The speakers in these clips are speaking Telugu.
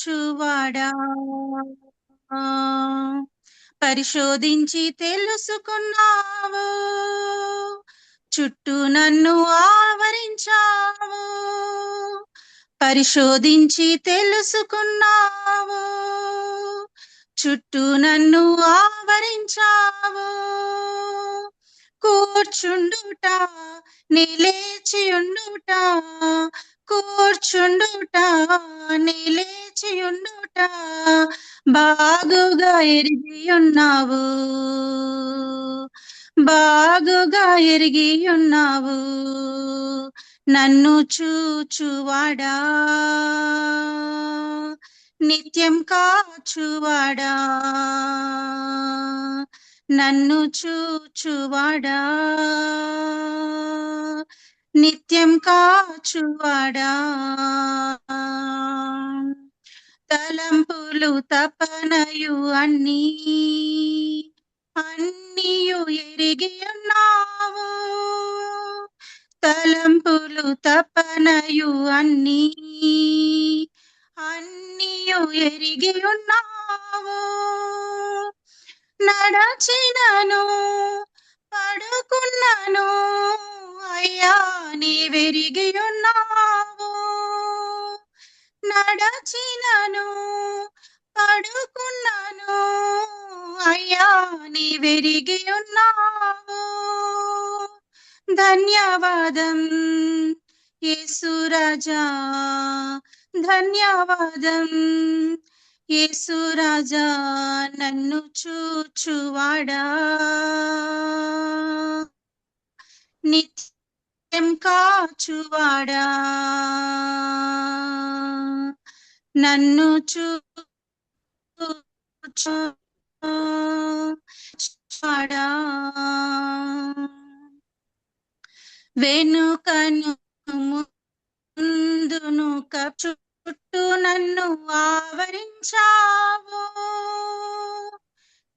చూవాడా పరిశోధించి తెలుసుకున్నావు, చుట్టూ నన్ను ఆవరించావు. పరిశోధించి తెలుసుకున్నావు, చుట్టూ నన్ను ఆవరించావు. కూర్చుండుట నిలేచియుండుట, కూర్చుండుట నిలేచియుండుట బాగుగా ఎరిగి ఉన్నావు, బాగుగా ఎరిగి ఉన్నావు. నన్ను చూచువాడా నిత్యం కాచువాడా, నన్ను చూచువాడా నిత్యం కాచువాడా. తలంపులు తపనయు అన్నీయు ఎరిగి ఉన్నావు, తలంపులు తపనయు అన్నీయు ఎరిగి ఉన్నావు. నడచినను పడుకున్నాను అయ్యా నీవెరిగి ఉన్నావు. నడచినను పడుకున్నాను అయ్యా నీవెరిగి ఉన్నావు. ధన్యవాదం యేసురాజా, ధన్యవాదం యేసురాజా. నన్ను చూచువాడా నిత్యం కాచువాడా, నన్ను చూచువాడా. వెనుకను ముందును చుట్టూ నన్ను ఆవరించావు,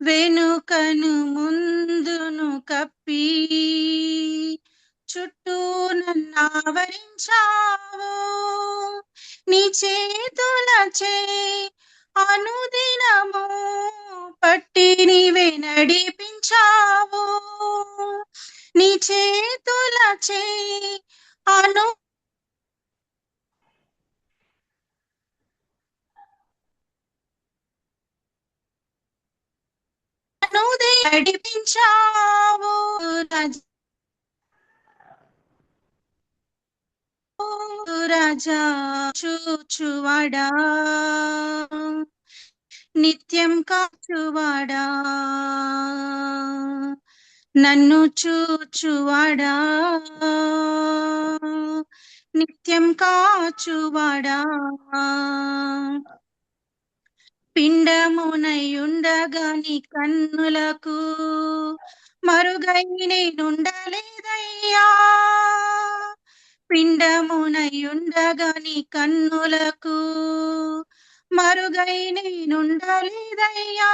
వెనుకను ముందును కప్పి చుట్టూ నన్ను ఆవరించావు. నీ చేతులచే అనుదినము పట్టి నీవే నడిపించావు, నీ చేతులచే నడిపించావు. రాజా చూచువాడా నిత్యం కాచువాడా, నన్ను చూచువాడా నిత్యం కాచువాడా. పిండమునయుండగా నీ కన్నులకు మరుగై నేనుండలేదయ్యా, పిండమునయుండగా నీ కన్నులకు మరుగై నేనుండలేదయ్యా.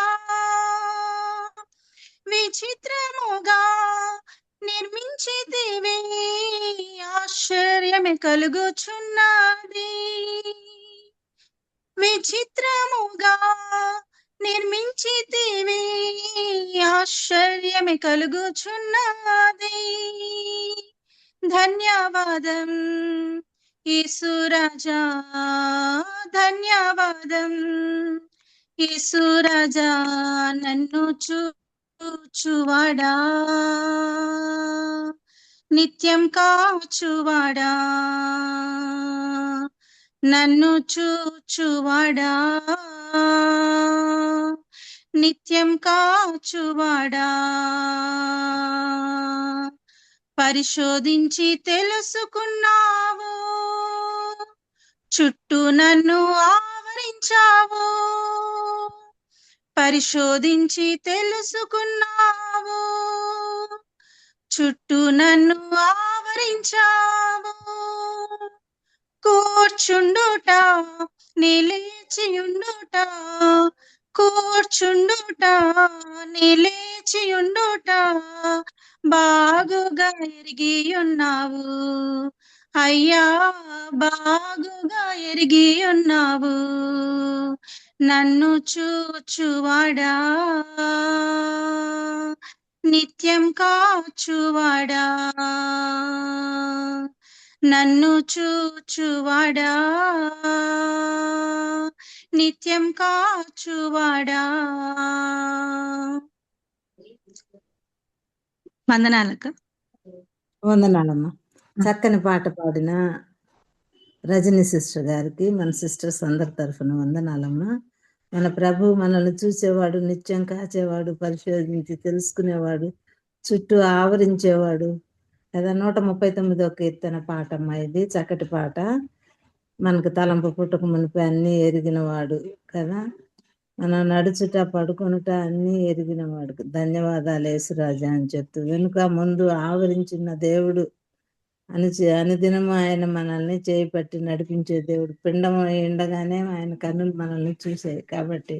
విచిత్రముగా నిర్మించితివి ఆశ్చర్యమే కలుగుచున్నది, విచిత్రముగా నిర్మించితివి ఆశ్చర్యమే కలుగుచున్నది. ధన్యవాదం యేసురాజా, ధన్యవాదం యేసురాజా. నన్ను చూచువాడా నిత్యం కాచువాడా, నన్ను చూచువాడా నిత్యం కాచువాడా. పరిశోధించి తెలుసుకున్నావు, చుట్టూ నన్ను ఆవరించావు. పరిశోధించి తెలుసుకున్నావు, చుట్టూ నన్ను ఆవరించావు. కూర్చుండుట నిలిచియుండుట, కూర్చుండుట నిలిచియుండుట బాగుగా ఎరిగి ఉన్నావు అయ్యా, బాగుగా ఎరిగి ఉన్నావు. నన్ను చూచువాడా, నిత్యం కాచువాడా, నన్ను చూచువాడా, నిత్యం కాచువాడా. వందనాలక. వందనాలమ్మా. చక్కని పాట పాడిన రజనీ సిస్టర్ గారికి మన సిస్టర్స్ అందరి తరఫున వందనాలమ్మా. మన ప్రభు మనల్ని చూసేవాడు, నిత్యం కాచేవాడు, పరిశోధించి తెలుసుకునేవాడు, చుట్టూ ఆవరించేవాడు కదా. 139వ కీర్తన పాట అమ్మా ఇది. చక్కటి పాట. మనకు తలంపు పుట్టక మునిపి అన్నీ ఎరిగినవాడు కదా. మనం నడుచుట పడుకొనుట అన్నీ ఎరిగినవాడు. ధన్యవాదాలు యేసురాజా అని చెప్తూ వెనుక ముందు ఆవరించిన దేవుడు అనుదినము ఆయన మనల్ని చేయి పట్టి నడిపించే దేవుడు. పిండం ఉండగానే ఆయన కన్నులు మనల్ని చూసాయి కాబట్టి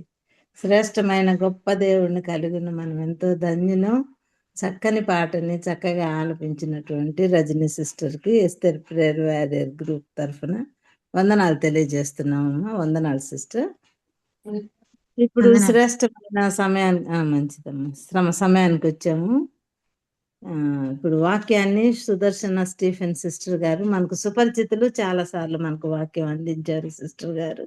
శ్రేష్టమైన గొప్ప దేవుడిని కలిగిన మనం ఎంతో ధన్యులం. చక్కని పాటని చక్కగా ఆలపించినటువంటి రజనీ సిస్టర్కి ఎస్తర్ ప్రేయర్ వారియర్ గ్రూప్ తరఫున వందనాలు తెలియజేస్తున్నామమ్మా. వందనాలు సిస్టర్. ఇప్పుడు శ్రేష్టమైన సమయానికి మంచిదమ్మా, సమయానికి వచ్చాము. ఇప్పుడు వాక్యాన్ని సుదర్శన స్టీఫెన్ సిస్టర్ గారు మనకు సుపరిచితులు, చాలా సార్లు మనకు వాక్యం అందించారు సిస్టర్ గారు.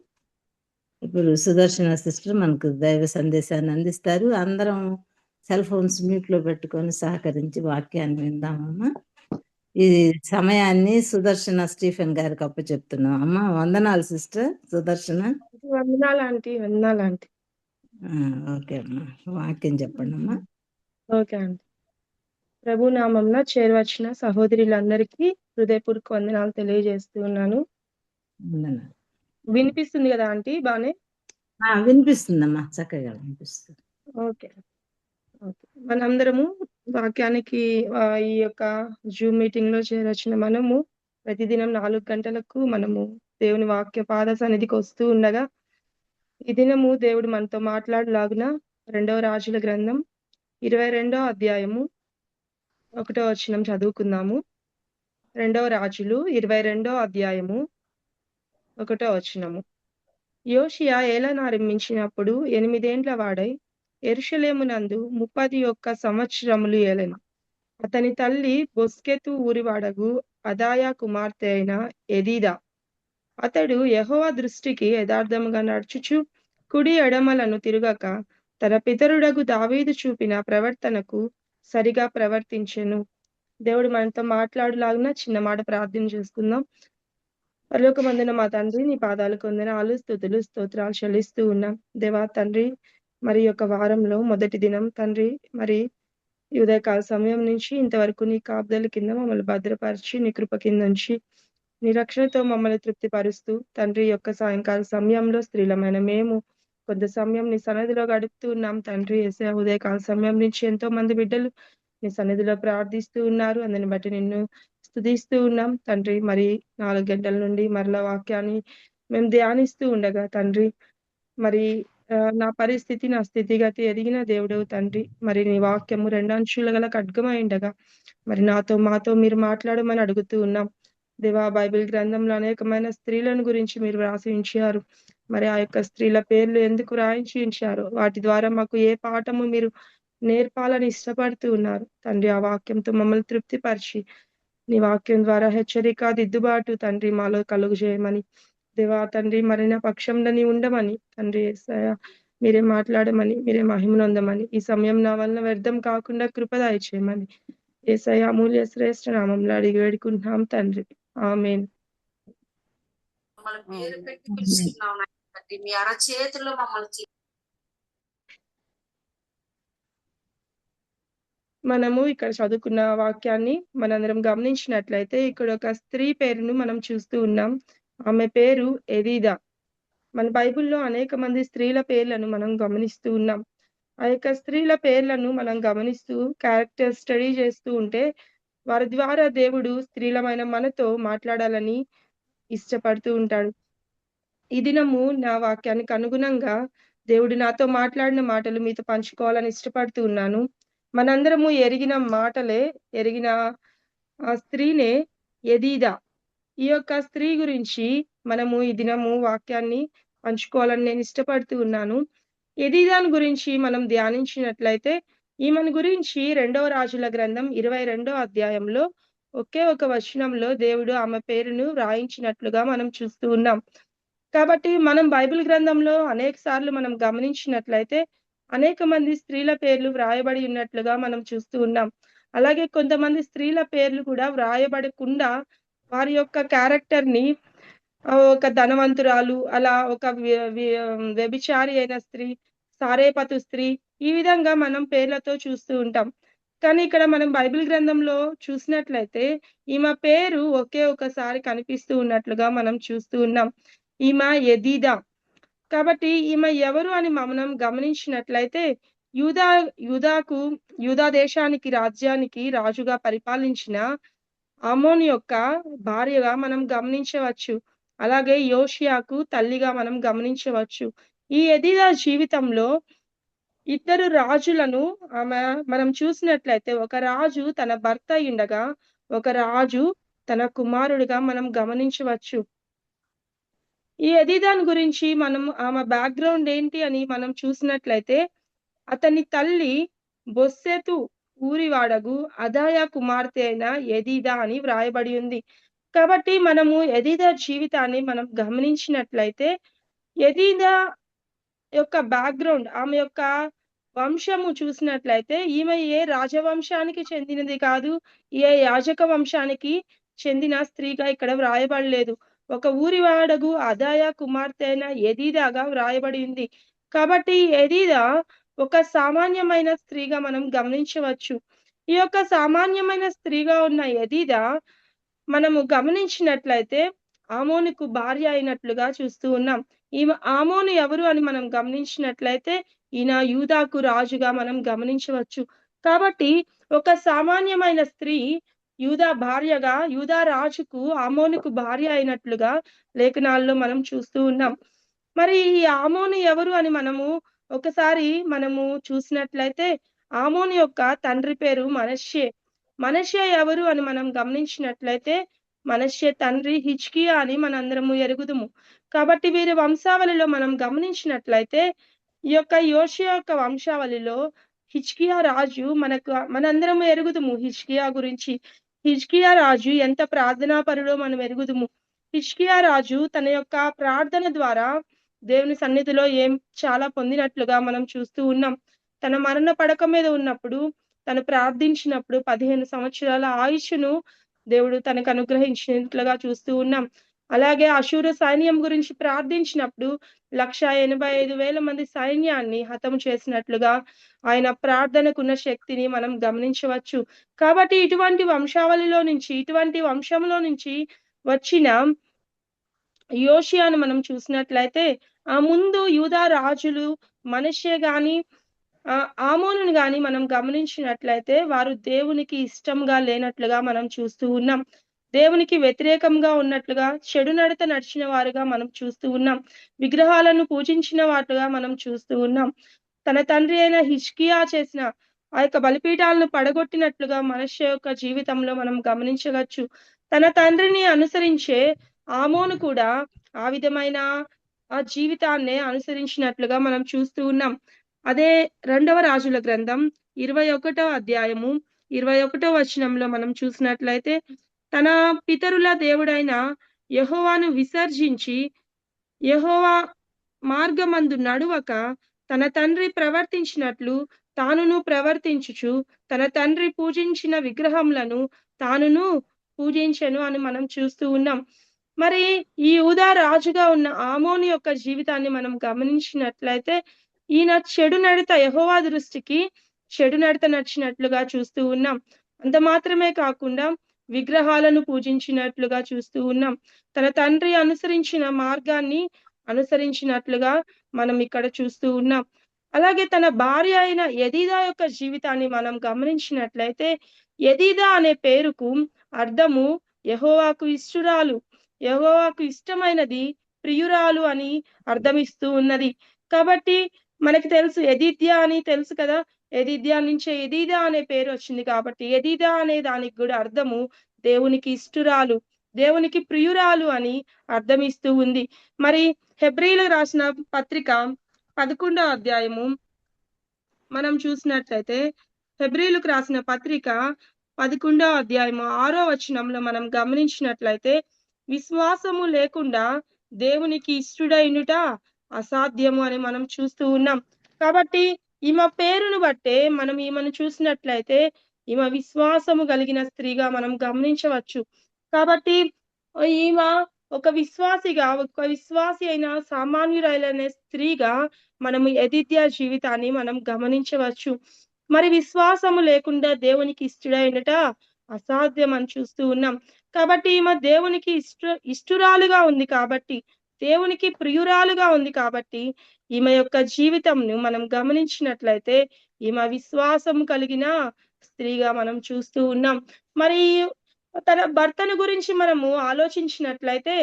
ఇప్పుడు సుదర్శన సిస్టర్ మనకు దైవ సందేశాన్ని అందిస్తారు. అందరం సెల్ ఫోన్స్ మ్యూట్ లో పెట్టుకొని సహకరించి వాక్యాన్ని విందామమ్మా. ఈ సమయాన్ని సుదర్శన స్టీఫెన్ గారికి అప్పచెప్తున్నాం అమ్మా. వందనాలు సిస్టర్ సుదర్శన. వందనాలు ఆంటీ, వందనాలు ఆంటీ. ఓకే అమ్మా, వాక్యం చెప్పండి అమ్మా. Okay aunty. ప్రభు నామంన చేరవచ్చిన సహోదరులందరికీ హృదయపూర్వక వందనాలు తెలియజేస్తూ ఉన్నాను. వినిపిస్తుంది కదా ఆంటీ? బానే వినిపిస్తుందమ్మా, చక్కగా వినిపిస్తుంది. Okay okay. మనందరము వాక్యానికి ఈ యొక్క జూమ్ మీటింగ్ లో చేరొచ్చిన మనము ప్రతిదినం 4 గంటలకు మనము దేవుని వాక్య పాద సన్నిధికి వస్తూ ఉండగా ఈ దినము దేవుడు మనతో మాట్లాడలాగున 2వ రాజుల గ్రంథం 22వ అధ్యాయము 1వ వచనం చదువుకుందాము. 2వ రాజులు 22వ అధ్యాయము 1వ వచనము. యోషియా ఏలనారంభించినప్పుడు 8 ఏండ్ల వాడై యెరూషలేమునందు 31 సంవత్సరములు ఏలెను. అతని తల్లి బొస్కెతు ఊరివాడగు అదాయా కుమార్తె అయిన ఎదీదా. అతడు యెహోవా దృష్టికి యథార్థముగా నడుచుచు కుడి ఎడమలను తిరుగక తన పితరుడగు దావీదు చూపిన ప్రవర్తనకు సరిగా ప్రవర్తించెను. దేవుడు మనతో మాట్లాడలాగిన చిన్న మాట ప్రార్థన చేసుకుందాం. పరలోకమందున మా తండ్రి, నీ పాదాలకు వందనాలు, స్తుతులు, స్తోత్రాలు చెల్లిస్తూ ఉన్నాం. దేవా తండ్రి, మరి యొక్క వారంలో మొదటి దినం తండ్రి, మరి ఈ ఉదయకాల సమయం నుంచి ఇంతవరకు నీ కాపుదల కింద మమ్మల్ని భద్రపరిచి నీ కృప కింద నుంచి నీ రక్షణతో మమ్మల్ని తృప్తిపరుస్తూ తండ్రి యొక్క సాయంకాల సమయంలో స్త్రీలమైన మేము కొంత సమయం నీ సన్నిధిలో గడుపుతూ ఉన్నాం తండ్రి. యేసయ్య, ఉదయకాల సమయం నుంచి ఎంతో మంది బిడ్డలు నీ సన్నిధిలో ప్రార్థిస్తూ ఉన్నారు. అందుని బట్టి నిన్ను స్తుతిస్తూ ఉన్నాం తండ్రి. మరి 4 గంటల నుండి మరలా వాక్యాన్ని మేము ధ్యానిస్తూ ఉండగా తండ్రి, మరి నా పరిస్థితి, నా స్థితిగతి ఎదిగిన దేవుడవు తండ్రి. మరి నీ వాక్యము 2 అంచుల గల ఖడ్గమై ఉండగా మరి మాతో మీరు మాట్లాడమని అడుగుతూ ఉన్నాం దేవా. బైబిల్ గ్రంథంలో అనేకమైన స్త్రీలను గురించి మీరు రాసి ఉంచారు. మరి ఆ యొక్క స్త్రీల పేర్లు ఎందుకు రాయించి ఉంచారు, వాటి ద్వారా మాకు ఏ పాఠము మీరు నేర్పాలని ఇష్టపడుతూ ఉన్నారు తండ్రి. ఆ వాక్యంతో మమ్మల్ని తృప్తిపరిచి నీ వాక్యం ద్వారా హెచ్చరిక, దిద్దుబాటు తండ్రి మాలో కలుగు చేయమని దేవా తండ్రి. మరి నా పక్షంలో నీ ఉండమని తండ్రి. యేసయ్య, మీరే మాట్లాడమని, మీరే మహిమనొందమని, ఈ సమయం నా వలన వ్యర్థం కాకుండా కృపదాయ చేయమని యేసయ్య అమూల్య శ్రేష్ఠ నామంలో అడిగి వేడుకుంటున్నాం తండ్రి. ఆమేన్. మనము ఇక్కడ చదువుకున్న వాక్యాన్ని మనందరం గమనించినట్లయితే ఇక్కడ ఒక స్త్రీ పేరును మనం చూస్తూ ఉన్నాం. ఆమె పేరు ఎదీదా. మన బైబిల్లో అనేక మంది స్త్రీల పేర్లను మనం గమనిస్తూ ఉన్నాం. ఆ యొక్క స్త్రీల పేర్లను మనం గమనిస్తూ క్యారెక్టర్ స్టడీ చేస్తూ ఉంటే వారి ద్వారా దేవుడు స్త్రీలమైన మనతో మాట్లాడాలని ఇష్టపడుతూ ఉంటాడు. ఈ దినము నా వాక్యానికి అనుగుణంగా దేవుడు నాతో మాట్లాడిన మాటలు మీతో పంచుకోవాలని ఇష్టపడుతూ ఉన్నాను. మనందరము ఎరిగిన మాటలే, ఎరిగిన ఆ స్త్రీనే ఎదీదా. ఈ యొక్క స్త్రీ గురించి మనము ఈ దినము వాక్యాన్ని పంచుకోవాలని నేను ఇష్టపడుతూ ఉన్నాను. ఎదీదాను గురించి మనం ధ్యానించినట్లయితే ఈమెను గురించి 2వ రాజుల గ్రంథం 22వ అధ్యాయంలో ఒకే ఒక వచనంలో దేవుడు ఆమె పేరును వ్రాయించినట్లుగా మనం చూస్తూ ఉన్నాం. కాబట్టి మనం బైబిల్ గ్రంథంలో అనేక సార్లు మనం గమనించినట్లయితే అనేక మంది స్త్రీల పేర్లు వ్రాయబడి ఉన్నట్లుగా మనం చూస్తూ ఉన్నాం. అలాగే కొంతమంది స్త్రీల పేర్లు కూడా వ్రాయబడకుండా వారి యొక్క క్యారెక్టర్‌ని ఒక ధనవంతురాలు, అలా ఒక వ్యభిచారి అయిన స్త్రీ, సారేపతు స్త్రీ, ఈ విధంగా మనం పేర్లతో చూస్తూ ఉంటాం. కానీ ఇక్కడ మనం బైబిల్ గ్రంథంలో చూసినట్లయితే ఈమె పేరు ఒకే ఒకసారి కనిపిస్తూ ఉన్నట్లుగా మనం చూస్తూ ఉన్నాం. ఈమె యెదీదా. కాబట్టి ఈమె ఎవరు అని మనం గమనించినట్లయితే యూదా దేశానికి రాజ్యానికి రాజుగా పరిపాలించిన ఆమోను యొక్క భార్యగా మనం గమనించవచ్చు. అలాగే యోషియాకు తల్లిగా మనం గమనించవచ్చు. ఈ యెదీదా జీవితంలో ఇద్దరు రాజులను మనం చూసినట్లయితే ఒక రాజు తన భర్త అయ్యుండగా ఒక రాజు తన కుమారుడిగా మనం గమనించవచ్చు. ఈ యెదీదాను గురించి మనం ఆమె బ్యాక్‌గ్రౌండ్ ఏంటి అని మనం చూసినట్లయితే అతని తల్లి బొస్సెతు ఊరివాడగు అదాయా కుమార్తె అయిన యెదీదా అని వ్రాయబడి ఉంది. కాబట్టి మనము యెదీదా జీవితాన్ని మనం గమనించినట్లయితే యెదీదా యొక్క బ్యాక్‌గ్రౌండ్, ఆమె యొక్క వంశము చూసినట్లయితే ఈమె ఏ రాజవంశానికి చెందినది కాదు. ఏ యాజక వంశానికి చెందిన స్త్రీగా ఇక్కడ వ్రాయబడలేదు. ఒక ఊరివాడగు అదాయా కుమార్తె అయిన యెదీదాగా వ్రాయబడి ఉంది. కాబట్టి యెదీదా ఒక సామాన్యమైన స్త్రీగా మనం గమనించవచ్చు. ఈ యొక్క సామాన్యమైన స్త్రీగా ఉన్న యెదీదా మనము గమనించినట్లయితే ఆమోనుకు భార్య అయినట్లుగా చూస్తూ ఉన్నాం. ఈమె ఆమోను ఎవరు అని మనం గమనించినట్లయితే ఈయన యూదాకు రాజుగా మనం గమనించవచ్చు. కాబట్టి ఒక సామాన్యమైన స్త్రీ యూదా భార్యగా యూదా రాజుకు ఆమోనుకు భార్య అయినట్లుగా లేఖనాల్లో మనం చూస్తూ ఉన్నాం. మరి ఈ ఆమోను ఎవరు అని ఒకసారి మనము చూసినట్లయితే ఆమోను యొక్క తండ్రి పేరు మనష్షే. మనష్షే ఎవరు అని మనం గమనించినట్లయితే మనష్షే తండ్రి హిజ్కియా అని మనందరము ఎరుగుదుము. కాబట్టి వీరి వంశావళిలో మనం గమనించినట్లయితే ఈ యొక్క యోషియా యొక్క వంశావళిలో హిజ్కియా రాజు మనందరము ఎరుగుదుము హిజ్కియా గురించి. హిజ్కియా రాజు ఎంత ప్రార్థనాపరుడో మనం ఎరుగుదుము. హిజ్కియా రాజు తన యొక్క ప్రార్థన ద్వారా దేవుని సన్నిధిలో చాలా పొందినట్లుగా మనం చూస్తూ ఉన్నాం. తన మరణ పడక మీద ఉన్నప్పుడు తను ప్రార్థించినప్పుడు 15 సంవత్సరాల ఆయుష్ను దేవుడు తనకు అనుగ్రహించినట్లుగా చూస్తూ ఉన్నాం. అలాగే అశూరు సైన్యం గురించి ప్రార్థించినప్పుడు 185,000 మంది సైన్యాన్ని హతము చేసినట్లుగా ఆయన ప్రార్థనకున్న శక్తిని మనం గమనించవచ్చు. కాబట్టి ఇటువంటి వంశావళిలో నుంచి, ఇటువంటి వంశంలో నుంచి వచ్చిన యోషియాను మనం చూసినట్లయితే ఆ ముందు యూదా రాజులు మనష్షే గాని ఆమోనును గాని మనం గమనించినట్లయితే వారు దేవునికి ఇష్టంగా లేనట్లుగా మనం చూస్తూ ఉన్నాం. దేవునికి వ్యతిరేకంగా ఉన్నట్లుగా చెడు నడత నడిచిన వారుగా మనం చూస్తూ ఉన్నాం. విగ్రహాలను పూజించిన వాటుగా మనం చూస్తూ ఉన్నాం. తన తండ్రి అయిన హిజ్కియా చేసిన ఆ యొక్క బలిపీఠాలను పడగొట్టినట్లుగా మనష్షే యొక్క జీవితంలో మనం గమనించవచ్చు. తన తండ్రిని అనుసరించే ఆమోను కూడా ఆ విధమైన ఆ జీవితాన్నే అనుసరించినట్లుగా మనం చూస్తూ ఉన్నాం. అదే 2వ రాజుల గ్రంథం 21వ అధ్యాయము 21వ వచనంలో మనం చూసినట్లయితే తన పితరుల దేవుడైన యెహోవాను విసర్జించి యెహోవా మార్గమందు నడువక తన తండ్రి ప్రవర్తించినట్లు తానును ప్రవర్తించుచు తన తండ్రి పూజించిన విగ్రహములను తానును పూజించెను అని మనం చూస్తూ ఉన్నాం. మరి ఈ యూదా రాజుగా ఉన్న ఆమోను యొక్క జీవితాన్ని మనం గమనించినట్లయితే ఈయన చెడు నడత యెహోవా దృష్టికి చెడు నడత నడిచినట్లుగా చూస్తూ ఉన్నాం. అంత మాత్రమే కాకుండా విగ్రహాలను పూజించినట్లుగా చూస్తూ ఉన్నాం. తన తండ్రి అనుసరించిన మార్గాన్ని అనుసరించినట్లుగా మనం ఇక్కడ చూస్తూ ఉన్నాం. అలాగే తన భార్య అయిన యెదీదా యొక్క జీవితాన్ని మనం గమనించినట్లయితే యెదీదా అనే పేరుకు అర్థము యెహోవాకు ఇష్టురాలు, యెహోవాకు ఇష్టమైనది, ప్రియురాలు అని అర్థమిస్తూ ఉన్నది. కాబట్టి మనకి తెలుసు యెదిద్యా అని తెలుసు కదా. యెదిద్యా నుంచే యెదీదా అనే పేరు వచ్చింది. కాబట్టి యెదీదా అనే దానికి కూడా అర్థము దేవునికి ఇష్టురాలు, దేవునికి ప్రియురాలు అని అర్థమిస్తూ ఉంది. మరి హెబ్రీయులకు రాసిన పత్రిక 11వ అధ్యాయము మనం చూసినట్లయితే హెబ్రీయులకు రాసిన పత్రిక 11వ అధ్యాయము 6వ వచనంలో మనం గమనించినట్లయితే విశ్వాసము లేకుండా దేవునికి ఇష్టుడైనుట అసాధ్యము అని మనం చూస్తూ ఉన్నాం. కాబట్టి ఈమె పేరును బట్టే మనం ఈమెను చూసినట్లయితే ఈమె విశ్వాసము కలిగిన స్త్రీగా మనం గమనించవచ్చు. కాబట్టి ఈమె ఒక విశ్వాసి అయిన సామాన్యురాలనే స్త్రీగా మనము ఎదిద్యా జీవితాన్ని మనం గమనించవచ్చు. మరి విశ్వాసము లేకుండా దేవునికి ఇష్టుడైనట అసాధ్యం అని చూస్తూ ఉన్నాం. కాబట్టి ఈమె దేవునికి ఇష్టురాలుగా ఉంది కాబట్టి, దేవునికి ప్రియురాలుగా ఉంది కాబట్టి ఈమె యొక్క జీవితంను మనం గమనించినట్లయితే ఈమె విశ్వాసము కలిగిన స్త్రీగా మనం చూస్తూ ఉన్నాం. మరి తన భర్తను గురించి మనము ఆలోచించినట్లయితే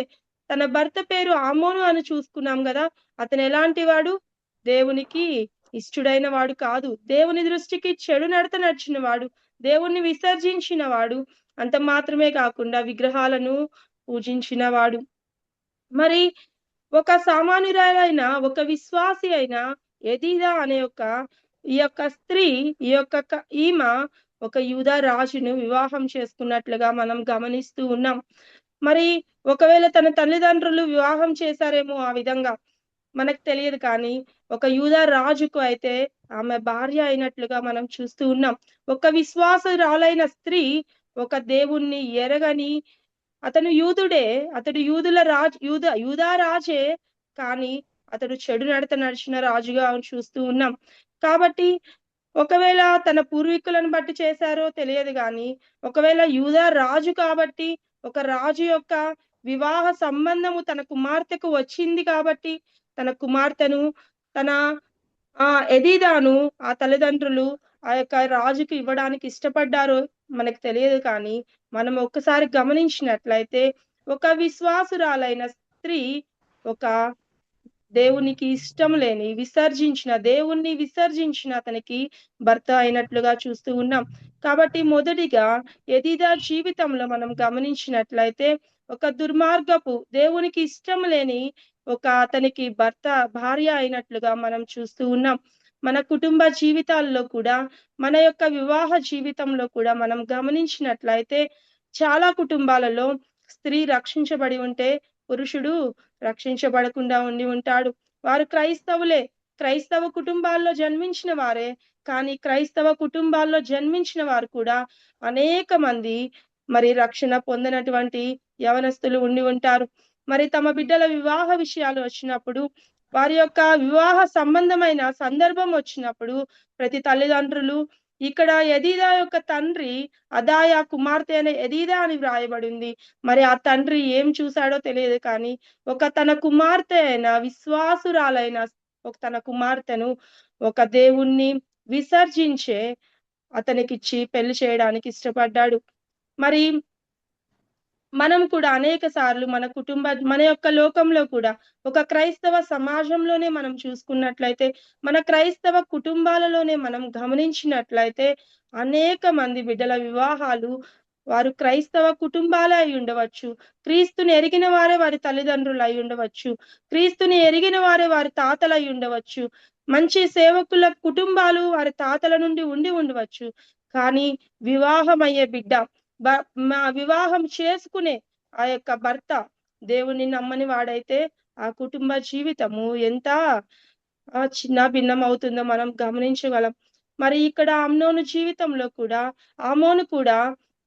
తన భర్త పేరు ఆమోను అని చూసుకున్నాం కదా. అతను ఎలాంటి వాడు? దేవునికి ఇష్టుడైన వాడు కాదు. దేవుని దృష్టికి చెడు నడత నడిచిన వాడు, దేవుణ్ణి విసర్జించిన వాడు, అంత మాత్రమే కాకుండా విగ్రహాలను పూజించిన వాడు. మరి ఒక సామాన్యురాలైన ఒక విశ్వాసి అయిన ఎదీదా అనే ఈ యొక్క స్త్రీ ఈమె ఒక యూదా రాజును వివాహం చేసుకున్నట్లుగా మనం గమనిస్తూ ఉన్నాం. మరి ఒకవేళ తన తల్లిదండ్రులు వివాహం చేశారేమో ఆ విధంగా మనకు తెలియదు, కానీ ఒక యూదా రాజుకు అయితే ఆమె భార్య అయినట్లుగా మనం చూస్తూ ఉన్నాం. ఒక విశ్వాసురాలైన స్త్రీ ఒక దేవుణ్ణి ఎరగని అతను యూదుడే, అతడు యూదా రాజే, కానీ అతడు చెడు నడత నడిచిన రాజుగా చూస్తూ ఉన్నాం. కాబట్టి ఒకవేళ తన పూర్వీకులను బట్టి చేశారో తెలియదు, కానీ ఒకవేళ యూదా రాజు కాబట్టి ఒక రాజు యొక్క వివాహ సంబంధము తన కుమార్తెకు వచ్చింది కాబట్టి తన కుమార్తెను తన ఎదీదాను ఆ తల్లిదండ్రులు ఆ యొక్క రాజుకు ఇవ్వడానికి ఇష్టపడ్డారో మనకు తెలియదు, కానీ మనం ఒక్కసారి గమనించినట్లయితే ఒక విశ్వాసురాలైన స్త్రీ ఒక దేవునికి ఇష్టం లేని దేవుణ్ణి విసర్జించిన అతనికి భర్త అయినట్లుగా చూస్తూ ఉన్నాం. కాబట్టి మొదటిగా ఎదీదా జీవితంలో మనం గమనించినట్లయితే ఒక దుర్మార్గపు దేవునికి ఇష్టం లేని అతనికి భార్య అయినట్లుగా మనం చూస్తూ ఉన్నాం. మన కుటుంబ జీవితాల్లో కూడా, మన యొక్క వివాహ జీవితంలో కూడా మనం గమనించినట్లయితే చాలా కుటుంబాలలో స్త్రీ రక్షించబడి ఉంటే పురుషుడు రక్షించబడకుండా ఉంటాడు. వారు క్రైస్తవులే, క్రైస్తవ కుటుంబాల్లో జన్మించిన వారే, కానీ క్రైస్తవ కుటుంబాల్లో జన్మించిన వారు కూడా అనేక మంది మరి రక్షణ పొందినటువంటి యవనస్తులు ఉంటారు. మరి తమ బిడ్డల వివాహ విషయాలు వచ్చినప్పుడు, వారి యొక్క వివాహ సంబంధమైన సందర్భం వచ్చినప్పుడు ప్రతి తల్లిదండ్రులు ఇక్కడ ఎదీదా యొక్క తండ్రి అదాయా కుమార్తె అనే ఎదీదా అని వ్రాయబడింది. మరి ఆ తండ్రి ఏం చూశాడో తెలియదు, కానీ తన కుమార్తె అయిన విశ్వాసురాలైన తన కుమార్తెను దేవుణ్ణి విసర్జించే అతనికిచ్చి పెళ్లి చేయడానికి ఇష్టపడ్డాడు. మరి మనం కూడా అనేక సార్లు మన యొక్క లోకంలో కూడా ఒక క్రైస్తవ సమాజంలోనే మనం చూసుకున్నట్లయితే, మన క్రైస్తవ కుటుంబాలలోనే మనం గమనించినట్లయితే అనేక మంది బిడ్డల వివాహాలు వారు క్రైస్తవ కుటుంబాలే అయి ఉండవచ్చు, క్రీస్తుని ఎరిగిన వారే వారి తల్లిదండ్రులు అయి ఉండవచ్చు, క్రీస్తుని ఎరిగిన వారే వారి తాతలు అయి ఉండవచ్చు, మంచి సేవకుల కుటుంబాలు వారి తాతల నుండి ఉండవచ్చు. కానీ వివాహం అయ్యే బిడ్డ, వివాహం చేసుకునే ఆ యొక్క భర్త దేవుణ్ణి నమ్మని వాడైతే ఆ కుటుంబ జీవితము ఎంత చిన్న భిన్నం అవుతుందో మనం గమనించగలం. మరి ఇక్కడ అమ్నోను జీవితంలో కూడా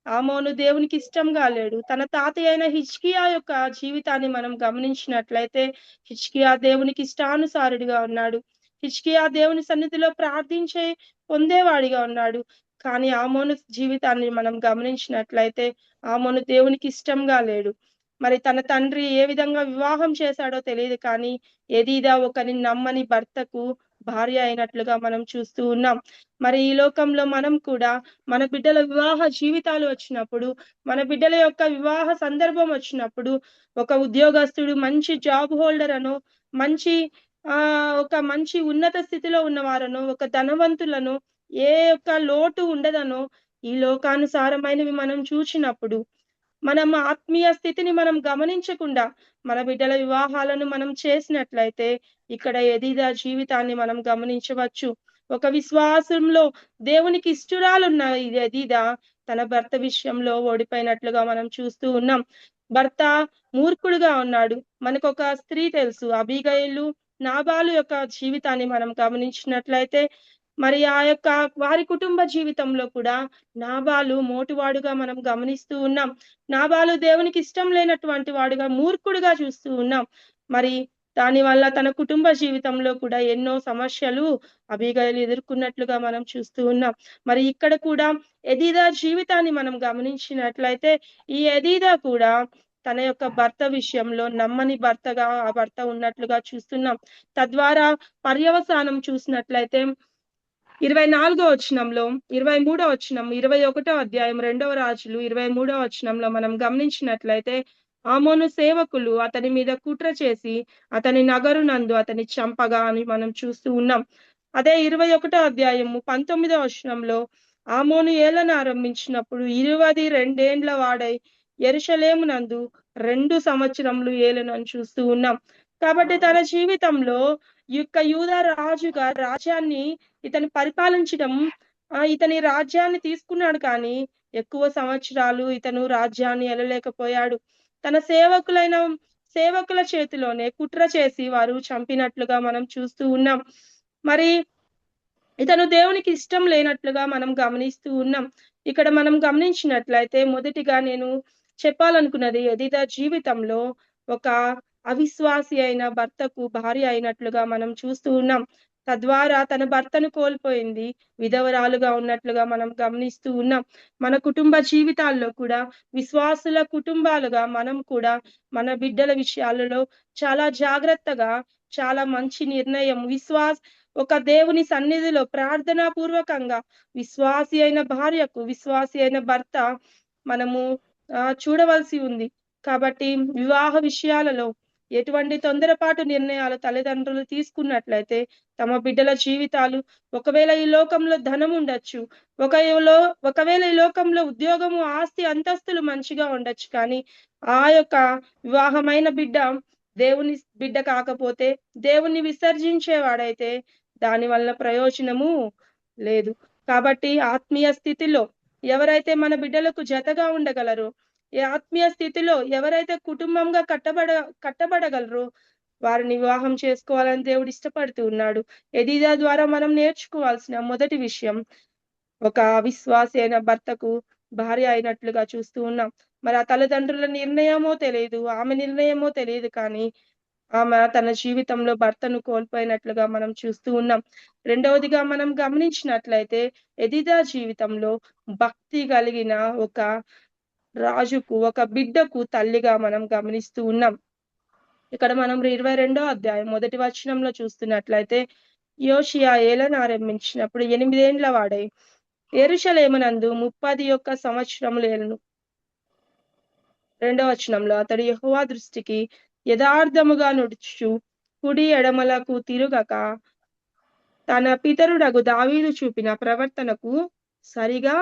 ఆమోను దేవునికి ఇష్టంగా లేడు. తన తాతయ్య అయిన హిజ్కియా యొక్క జీవితాన్ని మనం గమనించినట్లయితే హిజ్కియా దేవునికి ఇష్టానుసారుడిగా ఉన్నాడు. హిజ్కియా దేవుని సన్నిధిలో పొందేవాడిగా ఉన్నాడు. కానీ ఆమోను జీవితాన్ని మనం గమనించినట్లయితే ఆమోను దేవునికి ఇష్టంగా లేడు. మరి తన తండ్రి ఏ విధంగా వివాహం చేశాడో తెలియదు, కానీ ఎదీదా ఒకరిని నమ్మని భర్తకు భార్య అయినట్లుగా మనం చూస్తూ ఉన్నాం. మరి ఈ లోకంలో మనం కూడా మన బిడ్డల వివాహ జీవితాలు వచ్చినప్పుడు, మన బిడ్డల యొక్క వివాహ సందర్భం వచ్చినప్పుడు ఒక ఉద్యోగస్తుడు మంచి జాబ్ హోల్డర్ అనో, మంచి ఉన్నత స్థితిలో ఉన్నవారనో, ఒక ధనవంతులను ఏ యొక్క లోటు ఉండదనో ఈ లోకానుసారమైనవి మనం చూసినప్పుడు మనం ఆత్మీయ స్థితిని మనం గమనించకుండా మన బిడ్డల వివాహాలను మనం చేసినట్లయితే ఇక్కడ ఎదిదా జీవితాన్ని మనం గమనించవచ్చు. ఒక విశ్వాసంలో దేవునికి ఇష్టురాలున్న ఎదిదా తన భర్త విషయంలో ఓడిపోయినట్లుగా మనం చూస్తూ ఉన్నాం. భర్త మూర్ఖుడుగా ఉన్నాడు. మనకొక స్త్రీ తెలుసు, అబీగయలు, నాబాలు యొక్క జీవితాన్ని మనం గమనించినట్లయితే మరి ఆ యొక్క వారి కుటుంబ జీవితంలో కూడా నాబాలు మోటువాడుగా మనం గమనిస్తూ ఉన్నాం. నాబాలు దేవునికి ఇష్టం లేనటువంటి వాడుగా, మూర్ఖుడుగా చూస్తూ ఉన్నాం. మరి దాని వల్ల తన కుటుంబ జీవితంలో కూడా ఎన్నో సమస్యలు అబీగయలు ఎదుర్కొన్నట్లుగా మనం చూస్తూ ఉన్నాం. మరి ఇక్కడ కూడా ఎదీదా జీవితాన్ని మనం గమనించినట్లయితే ఈ ఎదీదా కూడా తన యొక్క భర్త విషయంలో నమ్మని భర్తగా ఆ భర్త ఉన్నట్లుగా చూస్తున్నాం. తద్వారా పర్యవసానం చూసినట్లయితే 24వ వచనంలో, 23వ వచనం, 21వ అధ్యాయం 2వ రాజులు 23వ వచనంలో మనం గమనించినట్లయితే ఆమోను సేవకులు అతని మీద కుట్ర చేసి అతని నగరునందు అతని చంపగా అని మనం చూస్తూ ఉన్నాం. అదే 21వ అధ్యాయము 19వ వచనంలో ఆమోను ఏలన ఆరంభించినప్పుడు 22 ఏండ్ల వాడై యెరూషలేమునందు 2 సంవత్సరములు ఏలనని చూస్తూ ఉన్నాం. కాబట్టి తన జీవితంలో యూదా రాజుగా రాజ్యాన్ని ఇతను పరిపాలించడం, ఇతని రాజ్యాన్ని తీసుకున్నాడు కానీ ఎక్కువ సంవత్సరాలు ఇతను రాజ్యాన్ని ఏలలేకపోయాడు. తన సేవకుల చేతిలోనే కుట్ర చేసి వారు చంపినట్లుగా మనం చూస్తూ ఉన్నాం. మరి ఇతను దేవునికి ఇష్టం లేనట్లుగా మనం గమనిస్తూ ఉన్నాం. ఇక్కడ మనం గమనించినట్లయితే మొదటిగా నేను చెప్పాలనుకున్నది ఎదిదా జీవితంలో ఒక అవిశ్వాసి అయిన భర్తకు భార్య అయినట్లుగా మనం చూస్తూ ఉన్నాం. తద్వారా తన భర్తను కోల్పోయింది, విధవరాలుగా ఉన్నట్లుగా మనం గమనిస్తూ ఉన్నాం. మన కుటుంబ జీవితాల్లో కూడా విశ్వాసుల కుటుంబాలుగా మనం కూడా మన బిడ్డల విషయాలలో చాలా జాగ్రత్తగా, చాలా మంచి నిర్ణయం, ఒక దేవుని సన్నిధిలో ప్రార్థనా పూర్వకంగా విశ్వాసి అయిన భార్యకు విశ్వాసి అయిన భర్త మనము చూడవలసి ఉంది. కాబట్టి వివాహ విషయాలలో ఎటువంటి తొందరపాటు నిర్ణయాలు తల్లిదండ్రులు తీసుకున్నట్లయితే తమ బిడ్డల జీవితాలు, ఒకవేళ ఈ లోకంలో ధనం ఉండొచ్చు, ఒకవేళ ఈ లోకంలో ఉద్యోగము, ఆస్తి, అంతస్తులు మంచిగా ఉండొచ్చు, కానీ ఆ యొక్క వివాహమైన బిడ్డ దేవుని బిడ్డ కాకపోతే, దేవుణ్ణి విసర్జించేవాడైతే దాని వల్ల ప్రయోజనము లేదు. కాబట్టి ఆత్మీయ స్థితిలో ఎవరైతే మన బిడ్డలకు జతగా ఉండగలరో, ఈ ఆత్మీయ స్థితిలో ఎవరైతే కుటుంబంగా కట్టబడగలరో వారిని వివాహం చేసుకోవాలని దేవుడు ఇష్టపడుతూ ఉన్నాడు. ఎదిదా ద్వారా మనం నేర్చుకోవాల్సిన మొదటి విషయం, ఒక విశ్వాసి అయిన భర్తకు భార్య అయినట్లుగా చూస్తూ ఉన్నాం. మరి ఆ తల్లిదండ్రుల నిర్ణయమో తెలియదు, ఆమె నిర్ణయమో తెలియదు, కానీ ఆమె తన జీవితంలో భర్తను కోల్పోయినట్లుగా మనం చూస్తూ ఉన్నాం. రెండవదిగా మనం గమనించినట్లయితే ఎదిదా జీవితంలో భక్తి కలిగిన ఒక రాజుకు, ఒక బిడ్డకు తల్లిగా మనం గమనిస్తూ ఉన్నాం. ఇక్కడ మనం 22వ అధ్యాయం 1వ వచనంలో చూస్తున్నట్లయితే యోషియా ఏలన ఆరంభించినప్పుడు 8 ఏండ్ల వాడై యెరూషలేమునందు 31 సంవత్సరములు ఏలెను. 2వ వచనంలో అతడు యెహోవా దృష్టికి యథార్థముగా నడుచు కుడి ఎడమలకు తిరుగక తన పితరుడగు దావీదు చూపిన ప్రవర్తనకు సరిగా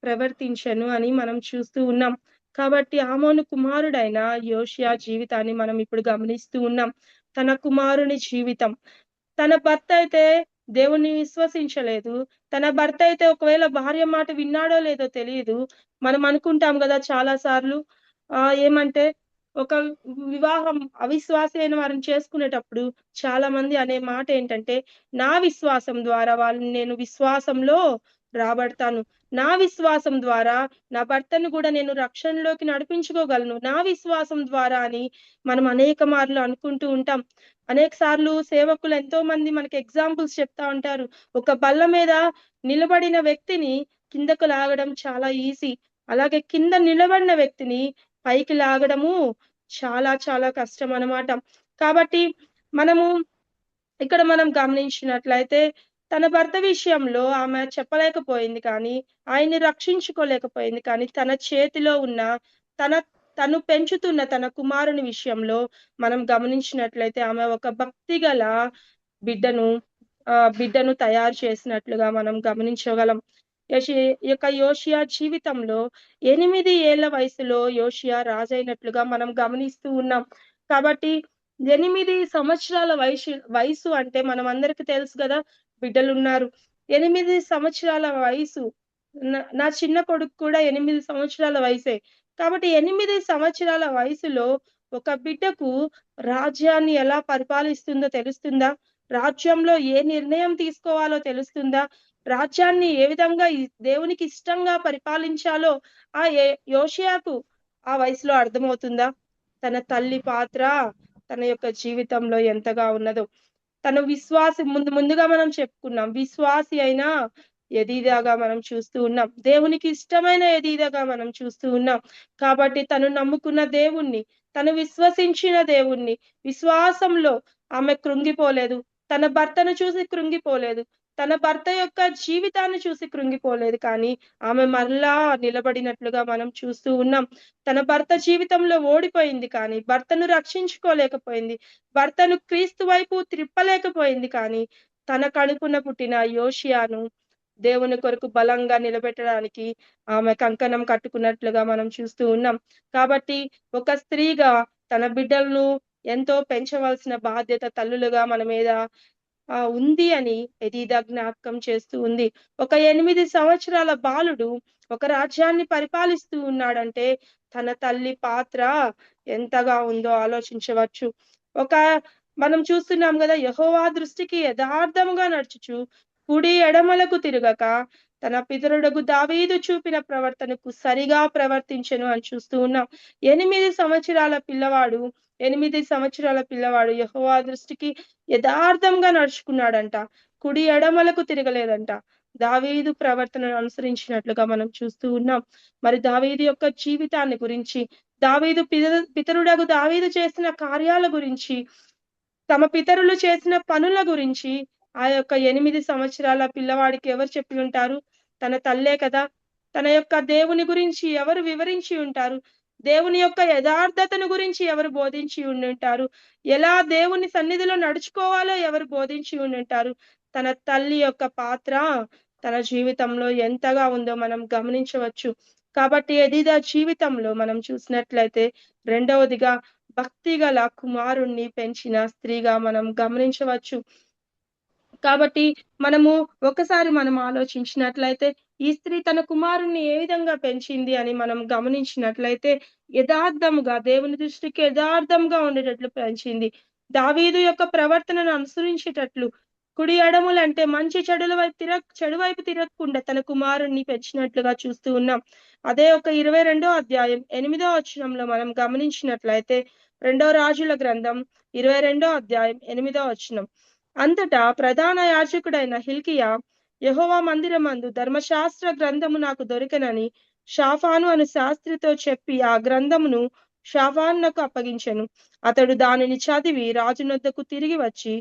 ప్రవర్తించెను అని మనం చూస్తూ ఉన్నాం. కాబట్టి ఆమోను కుమారుడైన యోషియా జీవితాన్ని మనం ఇప్పుడు గమనిస్తూ ఉన్నాం. తన కుమారుని జీవితం, తన భర్త అయితే దేవుణ్ణి విశ్వసించలేదు. తన భర్త అయితే ఒకవేళ భార్య మాట విన్నాడో లేదో తెలియదు. మనం అనుకుంటాం కదా చాలా సార్లు, ఏమంటే ఒక వివాహం అవిశ్వాసి అయిన వారిని చేసుకునేటప్పుడు చాలా మంది అనే మాట ఏంటంటే, నా విశ్వాసం ద్వారా వాళ్ళని నేను విశ్వాసంలో రాబడతాను, నా విశ్వాసం ద్వారా నా భర్తను కూడా నేను రక్షణలోకి నడిపించుకోగలను, నా విశ్వాసం ద్వారా అని మనం అనేక మార్లు అనుకుంటూ ఉంటాం. అనేక సార్లు సేవకులు ఎంతో మంది మనకి ఎగ్జాంపుల్స్ చెప్తా ఉంటారు. ఒక బల్ల మీద నిలబడిన వ్యక్తిని కిందకు లాగడం చాలా ఈజీ, అలాగే కింద నిలబడిన వ్యక్తిని పైకి లాగడము చాలా చాలా కష్టం అన్నమాట. కాబట్టి మనము ఇక్కడ మనం గమనించినట్లయితే తన భర్త విషయంలో ఆమె చెప్పలేకపోయింది, కానీ ఆయన్ని రక్షించుకోలేకపోయింది, కానీ తన చేతిలో ఉన్న తను పెంచుతున్న తన కుమారుని విషయంలో మనం గమనించినట్లయితే ఆమె ఒక భక్తి గల బిడ్డను తయారు చేసినట్లుగా మనం గమనించగలం. ఈ యొక్క యోషియా జీవితంలో 8 ఏళ్ల వయసులో యోషియా రాజైనట్లుగా మనం గమనిస్తూ ఉన్నాం. కాబట్టి 8 సంవత్సరాల వయసు అంటే మనం అందరికి తెలుసు కదా, బిడ్డలున్నారు. 8 సంవత్సరాల వయసు, నా చిన్న కొడుకు కూడా 8 సంవత్సరాల వయసే. కాబట్టి 8 సంవత్సరాల వయసులో ఒక బిడ్డకు రాజ్యాన్ని ఎలా పరిపాలిస్తుందో తెలుస్తుందా? రాజ్యంలో ఏ నిర్ణయం తీసుకోవాలో తెలుస్తుందా? రాజ్యాన్ని ఏ విధంగా దేవునికి ఇష్టంగా పరిపాలించాలో ఆ యోషియాకు ఆ వయసులో అర్థమవుతుందా? తన తల్లి పాత్ర తన యొక్క జీవితంలో ఎంతగా ఉన్నదో. తను ముందుగా మనం చెప్పుకున్నాం, విశ్వాసి అయినా ఎదీదాగా మనం చూస్తూ ఉన్నాం. దేవునికి ఇష్టమైన ఎదీదాగా మనం చూస్తూ ఉన్నాం. కాబట్టి తను నమ్ముకున్న దేవుణ్ణి, తను విశ్వసించిన దేవుణ్ణి, విశ్వాసంలో ఆమె కృంగిపోలేదు. తన భర్తను చూసి కృంగిపోలేదు. తన భర్త యొక్క జీవితాన్ని చూసి కృంగిపోలేదు. కానీ ఆమె మరలా నిలబడినట్లుగా మనం చూస్తూ ఉన్నాం. తన భర్త జీవితంలో ఓడిపోయింది, కానీ భర్తను రక్షించుకోలేకపోయింది. భర్తను క్రీస్తు వైపు త్రిప్పలేకపోయింది. కానీ తన కడుపున పుట్టిన యోషియాను దేవుని కొరకు బలంగా నిలబెట్టడానికి ఆమె కంకణం కట్టుకున్నట్లుగా మనం చూస్తూ ఉన్నాం. కాబట్టి ఒక స్త్రీగా తన బిడ్డలను ఎంతో పెంచవలసిన బాధ్యత తల్లులుగా మన మీద ఉంది అని ఎదీదా జ్ఞాపకం చేస్తూ ఉంది. ఒక 8 సంవత్సరాల బాలుడు ఒక రాజ్యాన్ని పరిపాలిస్తూ ఉన్నాడంటే తన తల్లి పాత్ర ఎంతగా ఉందో ఆలోచించవచ్చు. మనం చూస్తున్నాం కదా, యెహోవా దృష్టికి యథార్థముగా నడుచుచు కుడి ఎడమలకు తిరగక తన పితరుడగు దావీదు చూపిన ప్రవర్తనకు సరిగా ప్రవర్తించెను అని చూస్తూ ఉన్నాం. 8 సంవత్సరాల పిల్లవాడు యెహోవా దృష్టికి యథార్థంగా నడుచుకున్నాడంట. కుడి ఎడమలకు తిరగలేదంట. దావీదు ప్రవర్తనను అనుసరించినట్లుగా మనం చూస్తూ ఉన్నాం. మరి దావీదు యొక్క జీవితాన్ని గురించి, పితరుడగు దావీదు చేసిన కార్యాల గురించి, తమ పితరులు చేసిన పనుల గురించి ఆ యొక్క 8 సంవత్సరాల పిల్లవాడికి ఎవరు చెప్పి ఉంటారు? తన తల్లే కదా. తన యొక్క దేవుని గురించి ఎవరు వివరించి ఉంటారు? దేవుని యొక్క యథార్థతను గురించి ఎవరు బోధించి ఉండుంటారు? ఎలా దేవుని సన్నిధిలో నడుచుకోవాలో ఎవరు బోధించి ఉండుంటారు? తన తల్లి యొక్క పాత్ర తన జీవితంలో ఎంతగా ఉందో మనం గమనించవచ్చు. కాబట్టి ఎదీదా జీవితంలో మనం చూసినట్లయితే రెండవదిగా భక్తిగల కుమారుణ్ణి పెంచిన స్త్రీగా మనం గమనించవచ్చు. కాబట్టి ఒకసారి మనం ఆలోచించినట్లయితే ఈ స్త్రీ తన కుమారుణ్ణి ఏ విధంగా పెంచింది అని మనం గమనించినట్లయితే యథార్థముగా, దేవుని దృష్టికి యథార్థంగా ఉండేటట్లు పెంచింది. దావీదు యొక్క ప్రవర్తనను అనుసరించేటట్లు, కుడి ఎడములంటే మంచి చెడు వైపు తిరగకుండా తన కుమారుణ్ణి పెంచినట్లుగా చూస్తూ ఉన్నాం. అదే ఒక 22వ అధ్యాయం 8వ వచనంలో మనం గమనించినట్లయితే, 2వ రాజుల గ్రంథం 22వ అధ్యాయం 8వ వచనం, అంతటా ప్రధాన యాజకుడైన హిల్కియా యెహోవా మందిరమందు ధర్మశాస్త్ర గ్రంథము నాకు దొరికెనని షాఫాను అను శాస్త్రితో చెప్పి ఆ గ్రంథమును షాఫానునకు అప్పగించెను. అతడు దానిని చదివి రాజునొద్దకు తిరిగి వచ్చి,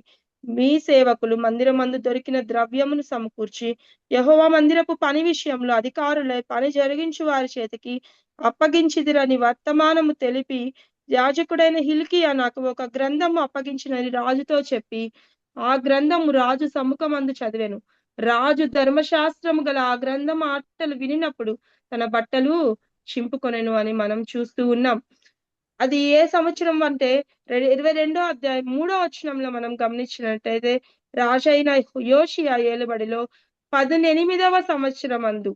మీ సేవకులు మందిరమందు దొరికిన ద్రవ్యమును సమకూర్చి యెహోవా మందిరపు పని విషయంలో అధికారులై పని జరిగించు వారి చేతికి అప్పగించిదిరని వర్తమానము తెలిపి, యాజకుడైన హిల్కియా నాకు ఒక గ్రంథము అప్పగించినని రాజుతో చెప్పి ఆ గ్రంథము రాజు సముఖమందు చదివెను. రాజు ధర్మశాస్త్రము గల ఆ గ్రంథం మాటలు వినినప్పుడు తన బట్టలు చింపుకొనెను అని మనం చూస్తూ ఉన్నాం. అది ఏ సంవత్సరం అంటే 22వ అధ్యాయం 3వ వచనంలో మనం గమనించినట్టయితే, రాజైన యోషియా ఏలుబడిలో 18వ సంవత్సరమందు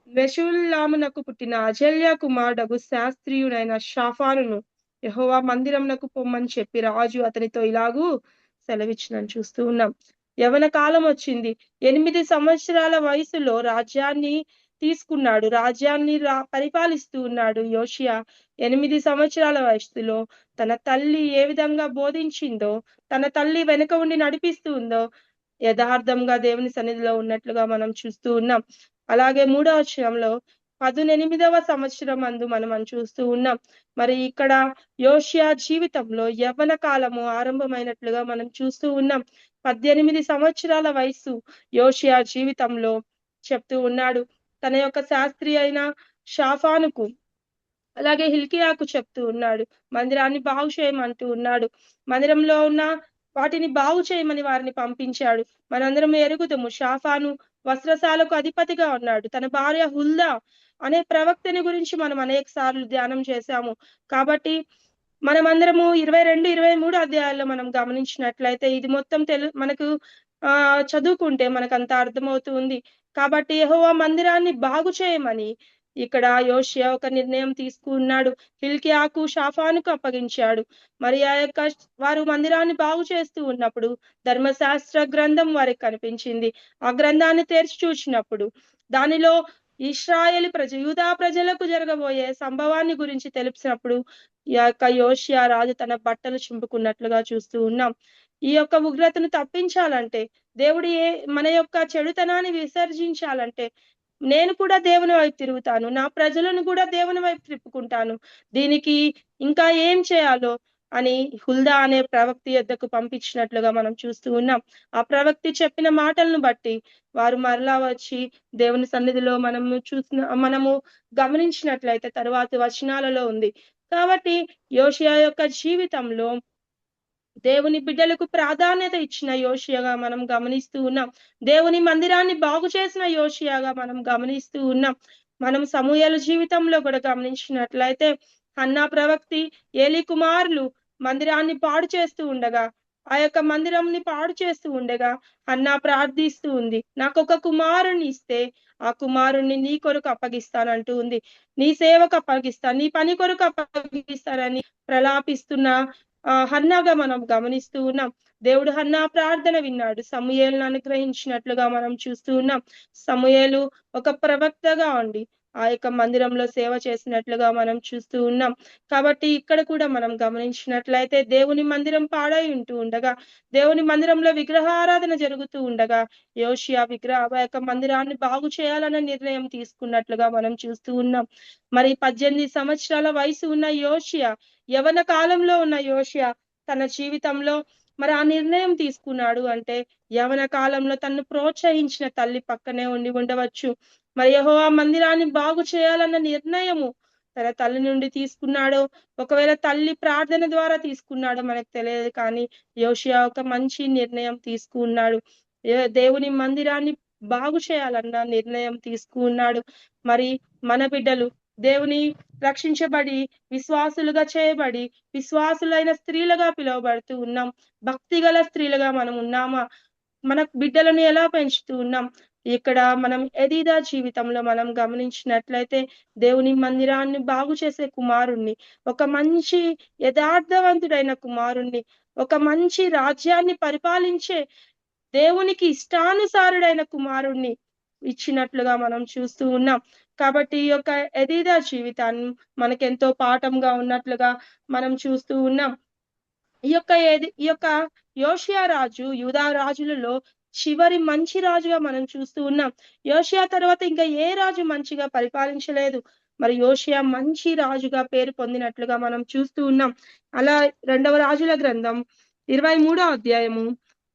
మెషుల్లామునకు పుట్టిన అజల్యా కుమారుడగు శాస్త్రీయుడైన షాఫానును యెహోవా మందిరమునకు పొమ్మని చెప్పి రాజు అతనితో ఇలాగూ సెలవిచ్చినని చూస్తూ ఉన్నాం. యవన కాలం వచ్చింది. 8 సంవత్సరాల వయసులో రాజ్యాన్ని తీసుకున్నాడు. రాజ్యాన్ని పరిపాలిస్తూ ఉన్నాడు యోషియా. 8 సంవత్సరాల వయసులో తన తల్లి ఏ విధంగా బోధించిందో, తన తల్లి వెనుక ఉండి నడిపిస్తూ ఉందో యథార్థంగా దేవుని సన్నిధిలో ఉన్నట్లుగా మనం చూస్తూ ఉన్నాం. అలాగే 3వ వచనంలో 18వ సంవత్సరం అందు మనం చూస్తూ ఉన్నాం. మరి ఇక్కడ యోషియా జీవితంలో యవ్వన కాలము ఆరంభమైనట్లుగా మనం చూస్తూ ఉన్నాం. 18 సంవత్సరాల వయసు యోషియా జీవితంలో చెప్తూ ఉన్నాడు. తన యొక్క శాస్త్రి అయిన షాఫానుకు, అలాగే హిల్కియాకు చెప్తూ ఉన్నాడు, మందిరాన్ని బాగు చేయమంటూ ఉన్నాడు. మందిరంలో ఉన్న వాటిని బాగు చేయమని వారిని పంపించాడు. మనందరం ఎరుగుదము, షాఫాను వస్త్రశాలకు అధిపతిగా ఉన్నాడు. తన భార్య హుల్దా అనే ప్రవక్తని గురించి మనం అనేక సార్లు ధ్యానం చేశాము. కాబట్టి మనమందరము 22, 23 అధ్యాయాల్లో మనం గమనించినట్లయితే ఇది మొత్తం మనకు చదువుకుంటే మనకంత అర్థమవుతూ ఉంది. కాబట్టి యెహోవా మందిరాన్ని బాగు చేయమని ఇక్కడ యోషియా ఒక నిర్ణయం తీసుకున్నాడు. హిల్కియాకు, షాఫానుకు అప్పగించాడు. మరి ఆ యొక్క వారు మందిరాన్ని బాగు చేస్తూ ఉన్నప్పుడు ధర్మశాస్త్ర గ్రంథం వారికి కనిపించింది. ఆ గ్రంథాన్ని తెరిచి చూసినప్పుడు దానిలో ఇశ్రాయేలు యూదా ప్రజలకు జరగబోయే సంభవాన్ని గురించి తెలిసినప్పుడు ఈ యొక్క యోషియా రాజు తన బట్టలు చింపుకున్నట్లుగా చూస్తూ ఉన్నాం. ఈ యొక్క ఉగ్రతను తప్పించాలంటే దేవుడు మన యొక్క చెడుతనాన్ని విసర్జించాలంటే నేను కూడా దేవుని వైపు తిరుగుతాను, నా ప్రజలను కూడా దేవుని వైపు తిప్పుకుంటాను, దీనికి ఇంకా ఏం చేయాలో అని హుల్దా అనే ప్రవక్తి యొద్దకు పంపించినట్లుగా మనం చూస్తూ ఉన్నాం. ఆ ప్రవక్తి చెప్పిన మాటలను బట్టి వారు మరలా వచ్చి దేవుని సన్నిధిలో మనము గమనించినట్లయితే తరువాతి వచనాలలో ఉంది. కాబట్టి యోషియా యొక్క జీవితంలో దేవుని బిడ్డలకు ప్రాధాన్యత ఇచ్చిన యోషియాగా మనం గమనిస్తూ ఉన్నాం. దేవుని మందిరాన్ని బాగు చేసిన యోషియాగా మనం గమనిస్తూ ఉన్నాం. మనం సమూయేలు జీవితంలో కూడా గమనించినట్లయితే హన్నా ప్రవక్తి, ఏలీ కుమారులు మందిరాన్ని పాడు చేస్తూ ఉండగా, ఆ యొక్క మందిరంని పాడు చేస్తూ ఉండగా హన్నా ప్రార్థిస్తూ ఉంది, నాకు ఒక కుమారుణ్ణి ఇస్తే ఆ కుమారుణ్ణి నీ కొరకు అప్పగిస్తానంటూ ఉంది. నీ సేవకు అప్పగిస్తాను, నీ పని కొరకు అప్పగిస్తానని ప్రలాపిస్తున్న హన్నాగా మనం గమనిస్తూ ఉన్నాం. దేవుడు హన్నా ప్రార్థన విన్నాడు. సమూయేలును అనుగ్రహించినట్లుగా మనం చూస్తూ ఉన్నాం. సమూయేలు ఒక ప్రవక్తగా ఉండి ఆ యొక్క మందిరంలో సేవ చేసినట్లుగా మనం చూస్తూ ఉన్నాం. కాబట్టి ఇక్కడ కూడా మనం గమనించినట్లయితే దేవుని మందిరం పాడై ఉంటూ ఉండగా, దేవుని మందిరంలో విగ్రహారాధన జరుగుతూ ఉండగా యోషియా ఆ యొక్క మందిరాన్ని బాగు చేయాలన్న నిర్ణయం తీసుకున్నట్లుగా మనం చూస్తూ ఉన్నాం. మరి 18 సంవత్సరాల వయసు ఉన్న యోషియా, యవన కాలంలో ఉన్న యోషియా తన జీవితంలో మరి ఆ నిర్ణయం తీసుకున్నాడు అంటే యవన కాలంలో తనను ప్రోత్సహించిన తల్లి పక్కనే ఉండవచ్చు. మరి యెహోవా మందిరాన్ని బాగు చేయాలన్న నిర్ణయము తన తల్లి నుండి తీసుకున్నాడో, ఒకవేళ తల్లి ప్రార్థన ద్వారా తీసుకున్నాడో మనకు తెలియదు. కానీ యోషియా ఒక మంచి నిర్ణయం తీసుకున్నాడు. దేవుని మందిరాన్ని బాగు చేయాలన్న నిర్ణయం తీసుకున్నాడు. మరి మన బిడ్డలు దేవుని రక్షించబడి విశ్వాసులుగా చేయబడి విశ్వాసులైన స్త్రీలుగా పిలువబడుతూ ఉన్నాం. భక్తి గల స్త్రీలుగా మనం ఉన్నామా? మన బిడ్డలను ఎలా పెంచుతూ ఉన్నాం? ఇక్కడ మనం ఎదీదా జీవితంలో మనం గమనించినట్లయితే దేవుని మందిరాన్ని బాగు చేసే కుమారుణ్ణి, ఒక మంచి యథార్థవంతుడైన కుమారుణ్ణి, ఒక మంచి రాజ్యాన్ని పరిపాలించే దేవునికి ఇష్టానుసారుడైన కుమారుణ్ణి ఇచ్చినట్లుగా మనం చూస్తూ ఉన్నాం. కాబట్టి ఈ యొక్క ఎదీదా జీవితాన్ని మనకెంతో పాఠంగా ఉన్నట్లుగా మనం చూస్తూ ఉన్నాం. ఈ యొక్క యోషియా రాజు యూదా రాజులలో చివరి మంచి రాజుగా మనం చూస్తూ ఉన్నాం. యోషియా తర్వాత ఇంకా ఏ రాజు మంచిగా పరిపాలించలేదు. మరి యోషియా మంచి రాజుగా పేరు పొందినట్లుగా మనం చూస్తూ ఉన్నాం. అలా 2వ రాజుల గ్రంథం 23వ అధ్యాయము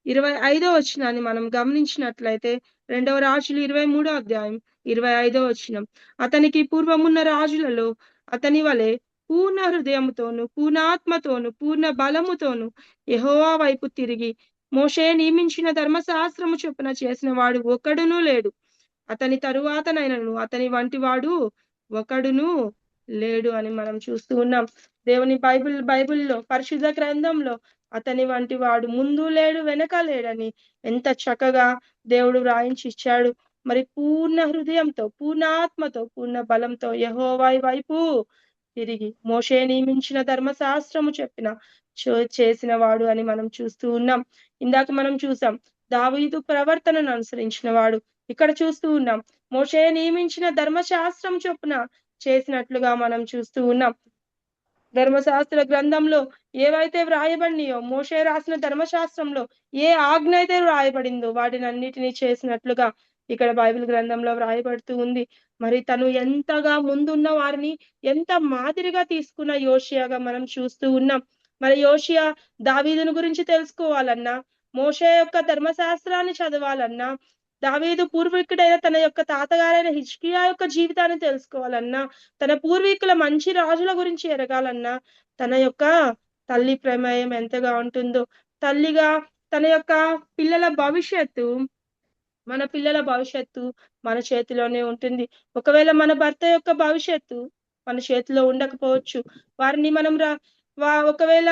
25వ వచనాన్ని మనం గమనించినట్లయితే 2వ రాజులు 23వ అధ్యాయం 25వ వచనం, అతనికి పూర్వమున్న రాజులలో అతని వలె పూర్ణ హృదయముతోను పూర్ణాత్మతోను పూర్ణ బలముతోను యెహోవా వైపు తిరిగి మోషే నియమించిన ధర్మశాస్త్రము చొప్పున చేసిన వాడు ఒకడును లేడు. అతని తరువాతనైనను అతని వంటి వాడు ఒకడును లేడు అని మనం చూస్తూ ఉన్నాం. దేవుని బైబిల్లో పరిశుద్ధ గ్రంథంలో అతని వంటి వాడు ముందు లేడు వెనక లేడని ఎంత చక్కగా దేవుడు వ్రాయించి ఇచ్చాడు. మరి పూర్ణ హృదయంతో పూర్ణ ఆత్మతో పూర్ణ బలంతో యెహోవా వైపు తిరిగి మోషే నియమించిన ధర్మశాస్త్రము చేసిన వాడు అని మనం చూస్తూ ఉన్నాం. ఇందాక మనం చూసాం దావీదు ప్రవర్తనను అనుసరించిన వాడు. ఇక్కడ చూస్తూ ఉన్నాం మోషే నియమించిన ధర్మశాస్త్రం చొప్పున చేసినట్లుగా మనం చూస్తూ ఉన్నాం. ధర్మశాస్త్ర గ్రంథంలో ఏవైతే వ్రాయబడినాయో, మోషే రాసిన ధర్మశాస్త్రంలో ఏ ఆజ్ఞ అయితే వ్రాయబడిందో వాటిని అన్నిటినీ చేసినట్లుగా ఇక్కడ బైబిల్ గ్రంథంలో వ్రాయబడుతూ ఉంది. మరి తను ఎంతగా ముందున్న వారిని ఎంత మాదిరిగా తీసుకున్న యోషియాగా మనం చూస్తూ ఉన్నాం. మరి యోషియా దావీదును గురించి తెలుసుకోవాలన్నా, మోషే యొక్క ధర్మశాస్త్రాన్ని చదవాలన్నా, దావీదు పూర్వీకుడైన తన యొక్క తాతగారైన హిజ్కియా యొక్క జీవితాన్ని తెలుసుకోవాలన్నా, తన పూర్వీకుల మంచి రాజుల గురించి ఎరగాలన్నా, తన యొక్క తల్లి ప్రమేయం ఎంతగా ఉంటుందో, తల్లిగా తన యొక్క పిల్లల భవిష్యత్తు మన పిల్లల భవిష్యత్తు మన చేతిలోనే ఉంటుంది. ఒకవేళ మన భర్త యొక్క భవిష్యత్తు మన చేతిలో ఉండకపోవచ్చు. వారిని మనం ఒకవేళ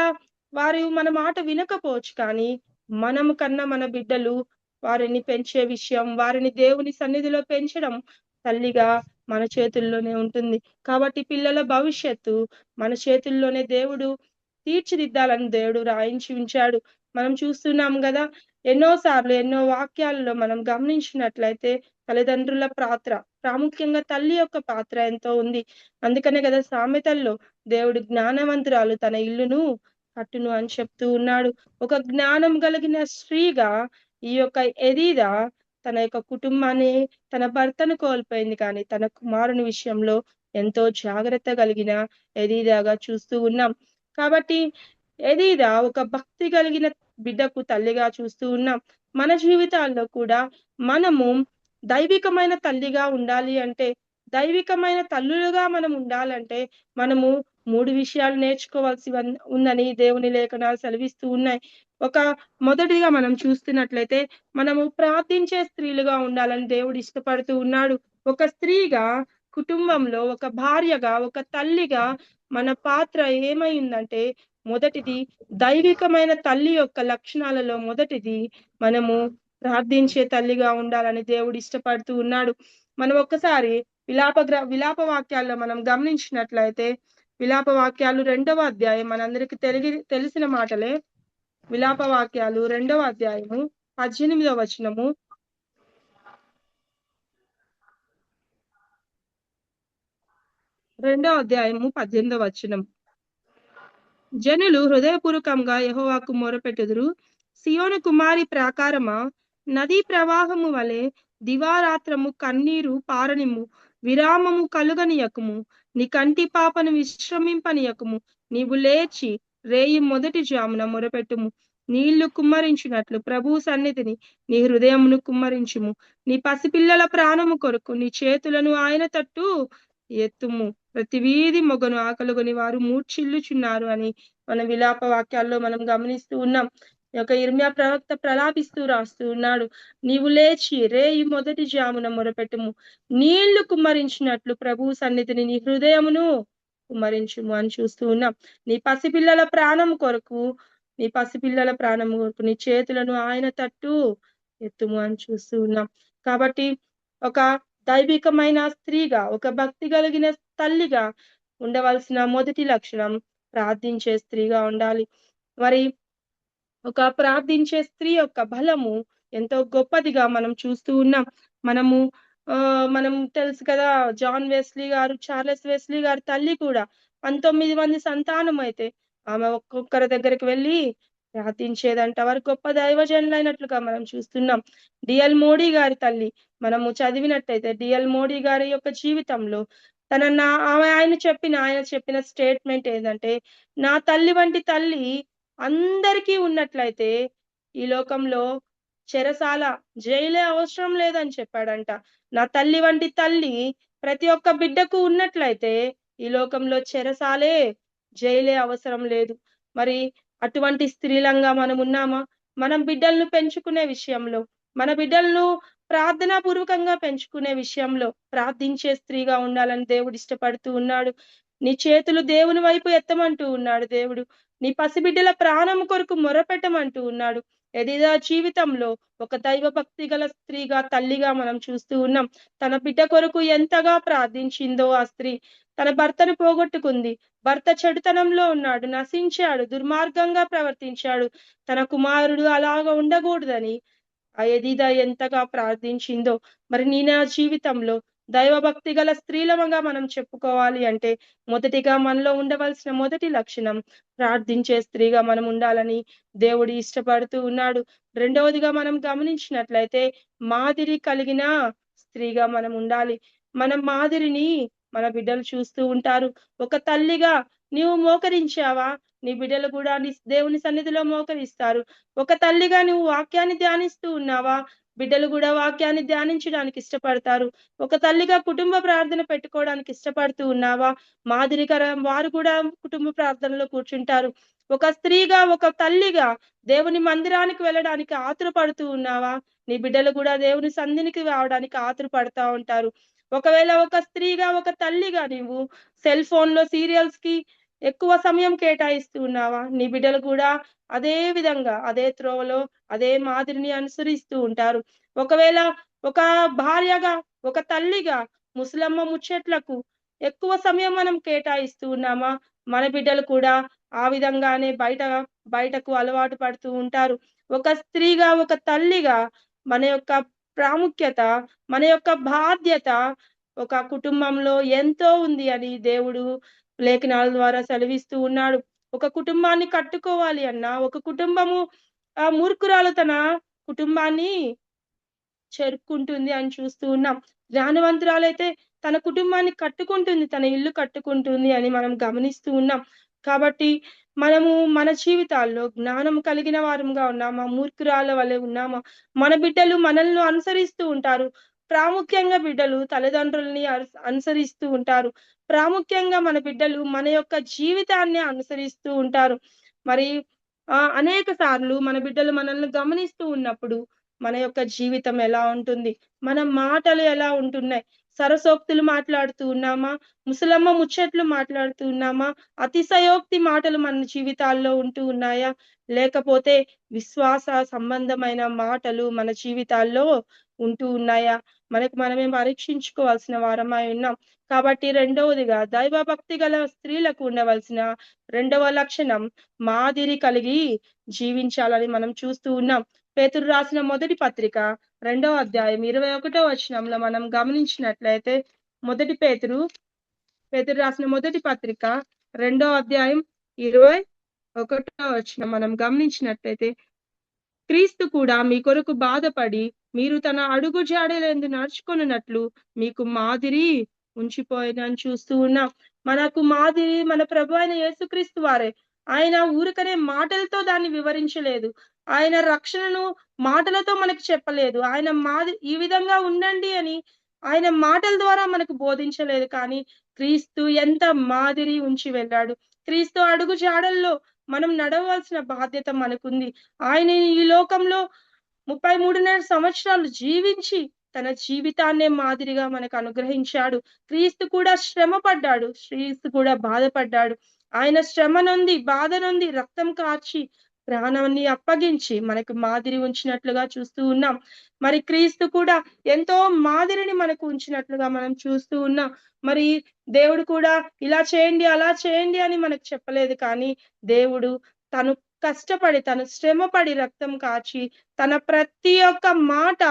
వారు మన మాట వినకపోవచ్చు, కానీ మనము కన్నా మన బిడ్డలు వారిని పెంచే విషయం, వారిని దేవుని సన్నిధిలో పెంచడం తల్లిగా మన చేతుల్లోనే ఉంటుంది. కాబట్టి పిల్లల భవిష్యత్తు మన చేతుల్లోనే దేవుడు తీర్చిదిద్దాలని దేవుడు రాయించి ఉంచాడు. మనం చూస్తున్నాం కదా, ఎన్నోసార్లు ఎన్నో వాక్యాలలో మనం గమనించినట్లయితే తల్లిదండ్రుల పాత్ర, ప్రాముఖ్యంగా తల్లి యొక్క పాత్ర ఎంతో ఉంది. అందుకనే కదా సామెతల్లో దేవుడు జ్ఞానవంతురాలు తన ఇల్లును కట్టును అని చెప్తూ ఉన్నాడు. ఒక జ్ఞానం కలిగిన స్త్రీగా ఈ యొక్క ఎదీదా తన యొక్క కుటుంబాన్ని, తన భర్తను కోల్పోయింది, కానీ తన కుమారుని విషయంలో ఎంతో జాగ్రత్త కలిగిన ఎదీదాగా చూస్తూ ఉన్నాం. కాబట్టి ఎదీదా ఒక భక్తి కలిగిన బిడ్డకు తల్లిగా చూస్తూ ఉన్నాం. మన జీవితాల్లో కూడా మనము దైవికమైన తల్లిగా ఉండాలి అంటే, దైవికమైన తల్లులుగా మనం ఉండాలంటే మనము 3 విషయాలు నేర్చుకోవాల్సి ఉందని దేవుని లేఖనాలు సెలవిస్తూ ఉన్నాయి. మొదటిగా మనం చూస్తున్నట్లయితే మనము ప్రార్థించే స్త్రీలుగా ఉండాలని దేవుడు ఇష్టపడుతూ ఉన్నాడు. ఒక స్త్రీగా, కుటుంబంలో ఒక భార్యగా, ఒక తల్లిగా మన పాత్ర ఏమైందంటే, మొదటిది దైవికమైన తల్లి యొక్క లక్షణాలలో మొదటిది మనము ప్రార్థించే తల్లిగా ఉండాలని దేవుడు ఇష్టపడుతూ ఉన్నాడు. మనం ఒక్కసారి విలాప వాక్యాల్లో మనం గమనించినట్లయితే, విలాప వాక్యాలు 2వ అధ్యాయం మనందరికి తెలిసిన మాటలే. విలాప వాక్యాలు 2వ అధ్యాయము 18వ వచనము. రెండవ అధ్యాయము 18వ వచనం. జనులు హృదయపూర్వకంగా యెహోవాకు మొరపెట్టుదురు. సియోను కుమారి ప్రాకారమా, నదీ ప్రవాహము వలె దివారాత్రము కన్నీరు పారనిమ్ము. విరామము కలుగనియకుము. నీ కంటి పాపను విశ్రమింపనియకుము. నీవు లేచి రేయి మొదటి జామున మొరపెట్టుము. నీళ్లు కుమ్మరించినట్లు ప్రభు సన్నిధిని నీ హృదయమును కుమ్మరించుము. నీ పసిపిల్లల ప్రాణము కొరకు నీ చేతులను ఆయన తట్టు ఎత్తుము. ప్రతి వీధి మొగను ఆకలుగొని వారు మూర్ఛిల్లుచున్నారు అని మన విలాప వాక్యాల్లో మనం గమనిస్తూ ఉన్నాం. ఇర్మియా ప్రవక్త ప్రలాపిస్తూ రాస్తూ ఉన్నాడు. నీవు లేచి రేయి మొదటి జామున మొరపెట్టుము. నీళ్లు కుమ్మరించినట్లు ప్రభు సన్నిధిని నీ హృదయమును కుమ్మరించుము అని చూస్తూ ఉన్నాం. నీ పసిపిల్లల ప్రాణం కొరకు నీ చేతులను ఆయన తట్టు ఎత్తుము అని చూస్తూ ఉన్నాం. కాబట్టి ఒక దైవికమైన స్త్రీగా, ఒక భక్తి కలిగిన తల్లిగా ఉండవలసిన మొదటి లక్షణం ప్రార్థించే స్త్రీగా ఉండాలి. మరి ఒక ప్రార్థించే స్త్రీ యొక్క బలము ఎంతో గొప్పదిగా మనం చూస్తూ ఉన్నాం. మనం తెలుసు కదా, జాన్ వెస్లీ గారు, చార్లెస్ వెస్లీ గారి తల్లి కూడా 19 మంది సంతానం అయితే ఆమె ఒక్కొక్కరి దగ్గరికి వెళ్ళి ప్రార్థించేదంట. వారు గొప్ప దైవజనులైనట్లుగా మనం చూస్తున్నాం. డిఎల్ మోడీ గారి తల్లి మనము చదివినట్టయితే, డిఎల్ మోడీ గారి యొక్క జీవితంలో ఆయన చెప్పిన స్టేట్మెంట్ ఏంటంటే, నా తల్లి వంటి తల్లి అందరికీ ఉన్నట్లయితే ఈ లోకంలో చెరసాల, జైలే అవసరం లేదని చెప్పాడంట. నా తల్లి వంటి తల్లి ప్రతి ఒక్క బిడ్డకు ఉన్నట్లయితే ఈ లోకంలో చెరసాలే, జైలే అవసరం లేదు. మరి అటువంటి స్త్రీలంగా మనం ఉన్నామా? మనం బిడ్డలను పెంచుకునే విషయంలో, మన బిడ్డలను ప్రార్థనా పూర్వకంగా పెంచుకునే విషయంలో ప్రార్థించే స్త్రీగా ఉండాలని దేవుడు ఇష్టపడుతూ ఉన్నాడు. నీ చేతులు దేవుని వైపు ఎత్తమంటూ ఉన్నాడు దేవుడు. నీ పసిబిడ్డల ప్రాణం కొరకు మొరపెట్టమంటూ ఉన్నాడు. ఎదిదా జీవితంలో ఒక దైవ భక్తి గల స్త్రీగా, తల్లిగా మనం చూస్తూ ఉన్నాం. తన బిడ్డ కొరకు ఎంతగా ప్రార్థించిందో ఆ స్త్రీ. తన భర్తను పోగొట్టుకుంది. భర్త చెడుతనంలో ఉన్నాడు, నశించాడు, దుర్మార్గంగా ప్రవర్తించాడు. తన కుమారుడు అలాగా ఉండకూడదని ఆ ఎదిదా ఎంతగా ప్రార్థించిందో. మరి నా జీవితంలో దైవభక్తి గల స్త్రీలముగా మనం చెప్పుకోవాలి అంటే, మొదటిగా మనలో ఉండవలసిన మొదటి లక్షణం ప్రార్థించే స్త్రీగా మనం ఉండాలని దేవుడు ఇష్టపడుతూ ఉన్నాడు. రెండవదిగా మనం గమనించినట్లయితే, మాదిరి కలిగిన స్త్రీగా మనం ఉండాలి. మన మాదిరిని మన బిడ్డలు చూస్తూ ఉంటారు. ఒక తల్లిగా నీవు మోకరించావా, నీ బిడ్డలు కూడా నీ దేవుని సన్నిధిలో మోకరిస్తారు. ఒక తల్లిగా నువ్వు వాక్యాన్ని ధ్యానిస్తూ ఉన్నావా, బిడ్డలు కూడా వాక్యాన్ని ధ్యానించడానికి ఇష్టపడతారు. ఒక తల్లిగా కుటుంబ ప్రార్థన పెట్టుకోవడానికి ఇష్టపడుతూ ఉన్నావా, వారు కూడా కుటుంబ ప్రార్థనలో కూర్చుంటారు. ఒక స్త్రీగా, ఒక తల్లిగా దేవుని మందిరానికి వెళ్ళడానికి ఆతురపడుతూ ఉన్నావా? నీ బిడ్డలు కూడా దేవుని సన్నిధికి రావడానికి ఆతురపడతా ఉంటారు. ఒకవేళ ఒక స్త్రీగా, ఒక తల్లిగా నీవు సెల్ ఫోన్ లో సీరియల్స్ కి ఎక్కువ సమయం కేటాయిస్తూ ఉన్నావా? నీ బిడ్డలు కూడా అదే విధంగా, అదే త్రోవలో, అదే మాదిరిని అనుసరిస్తూ ఉంటారు. ఒకవేళ ఒక భార్యగా, ఒక తల్లిగా ముసలమ్మ ముచ్చట్లకు ఎక్కువ సమయం మనం కేటాయిస్తూ ఉన్నామా? మన బిడ్డలు కూడా ఆ విధంగానే బయటకు అలవాటు పడుతూ ఉంటారు. ఒక స్త్రీగా, ఒక తల్లిగా మన యొక్క ప్రాముఖ్యత, మన యొక్క బాధ్యత ఒక కుటుంబంలో ఎంతో ఉంది అని దేవుడు లేఖనాల ద్వారా సెలవిస్తూ ఉన్నాడు. ఒక కుటుంబాన్ని కట్టుకోవాలి అన్నా, ఒక కుటుంబము మూర్ఖురాలు తన కుటుంబాన్ని చేరుకుంటుంది అని చూస్తూ ఉన్నాం. జ్ఞానవంతురాలైతే తన కుటుంబాన్ని కట్టుకుంటుంది, తన ఇల్లు కట్టుకుంటుంది అని మనం గమనిస్తూ ఉన్నాం. కాబట్టి మనము మన జీవితాల్లో జ్ఞానం కలిగిన వారంగా ఉన్నామా, మూర్ఖురాల వలె ఉన్నామా? మన బిడ్డలు మనల్ని అనుసరిస్తూ ఉంటారు. ప్రాముఖ్యంగా బిడ్డలు తల్లిదండ్రుల్ని అనుసరిస్తూ ఉంటారు. ప్రాముఖ్యంగా మన బిడ్డలు మన యొక్క జీవితాన్ని అనుసరిస్తూ ఉంటారు. మరి అనేక సార్లు మన బిడ్డలు మనల్ని గమనిస్తూ ఉన్నప్పుడు మన యొక్క జీవితం ఎలా ఉంటుంది, మన మాటలు ఎలా ఉంటున్నాయి, సరసోక్తులు మాట్లాడుతూ ఉన్నామా, ముసలమ్మ ముచ్చట్లు మాట్లాడుతూ ఉన్నామా, అతిశయోక్తి మాటలు మన జీవితాల్లో ఉంటూ ఉన్నాయా, లేకపోతే విశ్వాస సంబంధమైన మాటలు మన జీవితాల్లో ఉంటూ ఉన్నాయా? మనకు మనమే పరీక్షించుకోవాల్సిన వారమై ఉన్నాం. కాబట్టి రెండవదిగా దైవభక్తి గల స్త్రీలకు ఉండవలసిన రెండవ లక్షణం మాదిరి కలిగి జీవించాలని మనం చూస్తూ ఉన్నాం. పేతురు రాసిన మొదటి పత్రిక 2వ అధ్యాయం 21వ వచనంలో మనం గమనించినట్లయితే, పేతురు రాసిన మొదటి పత్రిక 2వ అధ్యాయం 21వ వచనం మనం గమనించినట్లయితే, క్రీస్తు కూడా మీ కొరకు బాధపడి మీరు తన అడుగు జాడలందు నడుచుకొనున్నట్లు మీకు మాదిరి ఉంచిపోయినని చూస్తూ ఉన్నాం. మనకు మాదిరి మన ప్రభు అయిన యేసుక్రీస్తు వారే. ఆయన ఊరికనే మాటలతో దాన్ని వివరించలేదు. ఆయన రక్షణను మాటలతో మనకు చెప్పలేదు. ఆయన ఈ విధంగా ఉండండి అని ఆయన మాటల ద్వారా మనకు బోధించలేదు. కానీ క్రీస్తు ఎంత మాదిరి ఉంచి వెళ్ళాడు. క్రీస్తు అడుగు జాడల్లో మనం నడవలసిన బాధ్యత మనకుంది. ఆయన ఈ లోకంలో 33.5 సంవత్సరాలు జీవించి తన జీవితాన్నే మాదిరిగా మనకు అనుగ్రహించాడు. క్రీస్తు కూడా శ్రమ పడ్డాడు, క్రీస్తు కూడా బాధపడ్డాడు. ఆయన శ్రమ నొంది, బాధ నొంది, రక్తం కార్చి ప్రాణాన్ని అప్పగించి మనకు మాదిరి ఉంచినట్లుగా చూస్తూ ఉన్నాం. మరి క్రీస్తు కూడా ఎంతో మాదిరిని మనకు ఉంచినట్లుగా మనం చూస్తూ ఉన్నాం. మరి దేవుడు కూడా ఇలా చేయండి, అలా చేయండి అని మనకు చెప్పలేదు. కానీ దేవుడు తను కష్టపడి, తను శ్రమపడి, రక్తం కాచి, తన ప్రతి ఒక్క మాట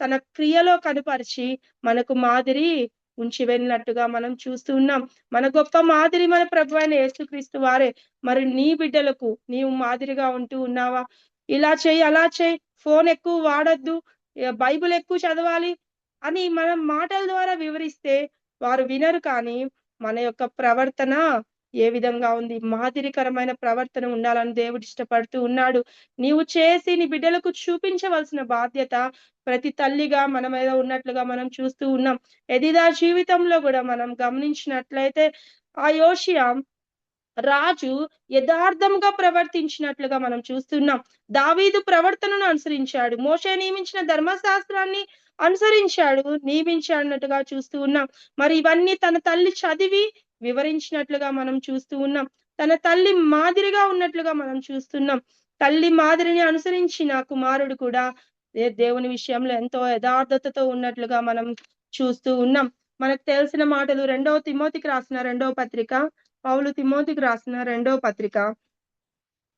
తన క్రియలో కనుపరిచి మనకు మాదిరి ఉంచి వెళ్ళినట్టుగా మనం చూస్తూ ఉన్నాం. మన గొప్ప మాదిరి మన ప్రభు అయిన యేసుక్రీస్తు వారే. మరి నీ బిడ్డలకు నీవు మాదిరిగా ఉంటూ ఉన్నావా? ఇలా చేయి, అలా చేయి, ఫోన్ ఎక్కువ వాడొద్దు, బైబిల్ ఎక్కువ చదవాలి అని మనం మాటల ద్వారా వివరిస్తే వారు వినరు. కానీ మన యొక్క ప్రవర్తన ఏ విధంగా ఉంది, మాదిరికరమైన ప్రవర్తన ఉండాలని దేవుడు ఇష్టపడుతూ ఉన్నాడు. నీవు చేసి నీ బిడ్డలకు చూపించవలసిన బాధ్యత ప్రతి తల్లిగా మన మీద ఉన్నట్లుగా మనం చూస్తూ ఉన్నాం. ఎదిదా జీవితంలో కూడా మనం గమనించినట్లయితే ఆ యోషియా రాజు యథార్థంగా ప్రవర్తించినట్లుగా మనం చూస్తున్నాం. దావీదు ప్రవర్తనను అనుసరించాడు, మోషే నియమించిన ధర్మశాస్త్రాన్ని అనుసరించాడు, నియమించాడన్నట్టుగా చూస్తూ ఉన్నాం. మరి ఇవన్నీ తన తల్లి చదివి వివరించినట్లుగా మనం చూస్తూ ఉన్నాం. తన తల్లి మాదిరిగా ఉన్నట్లుగా మనం చూస్తున్నాం. తల్లి మాదిరిని అనుసరించిన కుమారుడు కూడా దేవుని విషయంలో ఎంతో యథార్థతతో ఉన్నట్లుగా మనం చూస్తూ ఉన్నాం. మనకు తెలిసిన మాటలు 2వ తిమోతికి రాసిన 2వ పత్రిక, పౌలు తిమోతికి రాసిన 2వ పత్రిక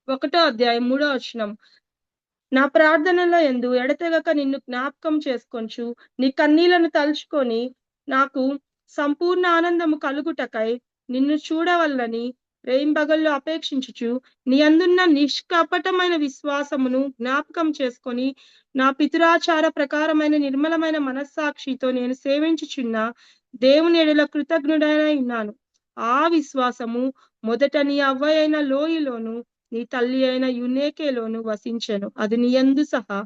1వ అధ్యాయం 3వ వచనం, నా ప్రార్థనలో యందు ఎడతెగక నిన్ను జ్ఞాపకం చేసుకొంచు నీ కన్నీళ్లను తలుచుకొని నాకు సంపూర్ణ ఆనందము కలుగుటకై నిన్ను చూడవల్లని రేయింబగళ్ళు అపేక్షించుచు నీ అందున్న నిష్కపటమైన విశ్వాసమును జ్ఞాపకం చేసుకొని నా పితురాచార ప్రకారమైన నిర్మలమైన మనస్సాక్షితో నేను సేవించుచున్న దేవుని ఎడల కృతజ్ఞుడనై ఉన్నాను. ఆ విశ్వాసము మొదట నీ అవ్వ అయిన లోయలోను నీ తల్లి అయిన యునేకేలోను వసించెను. అది నీ యందు సహా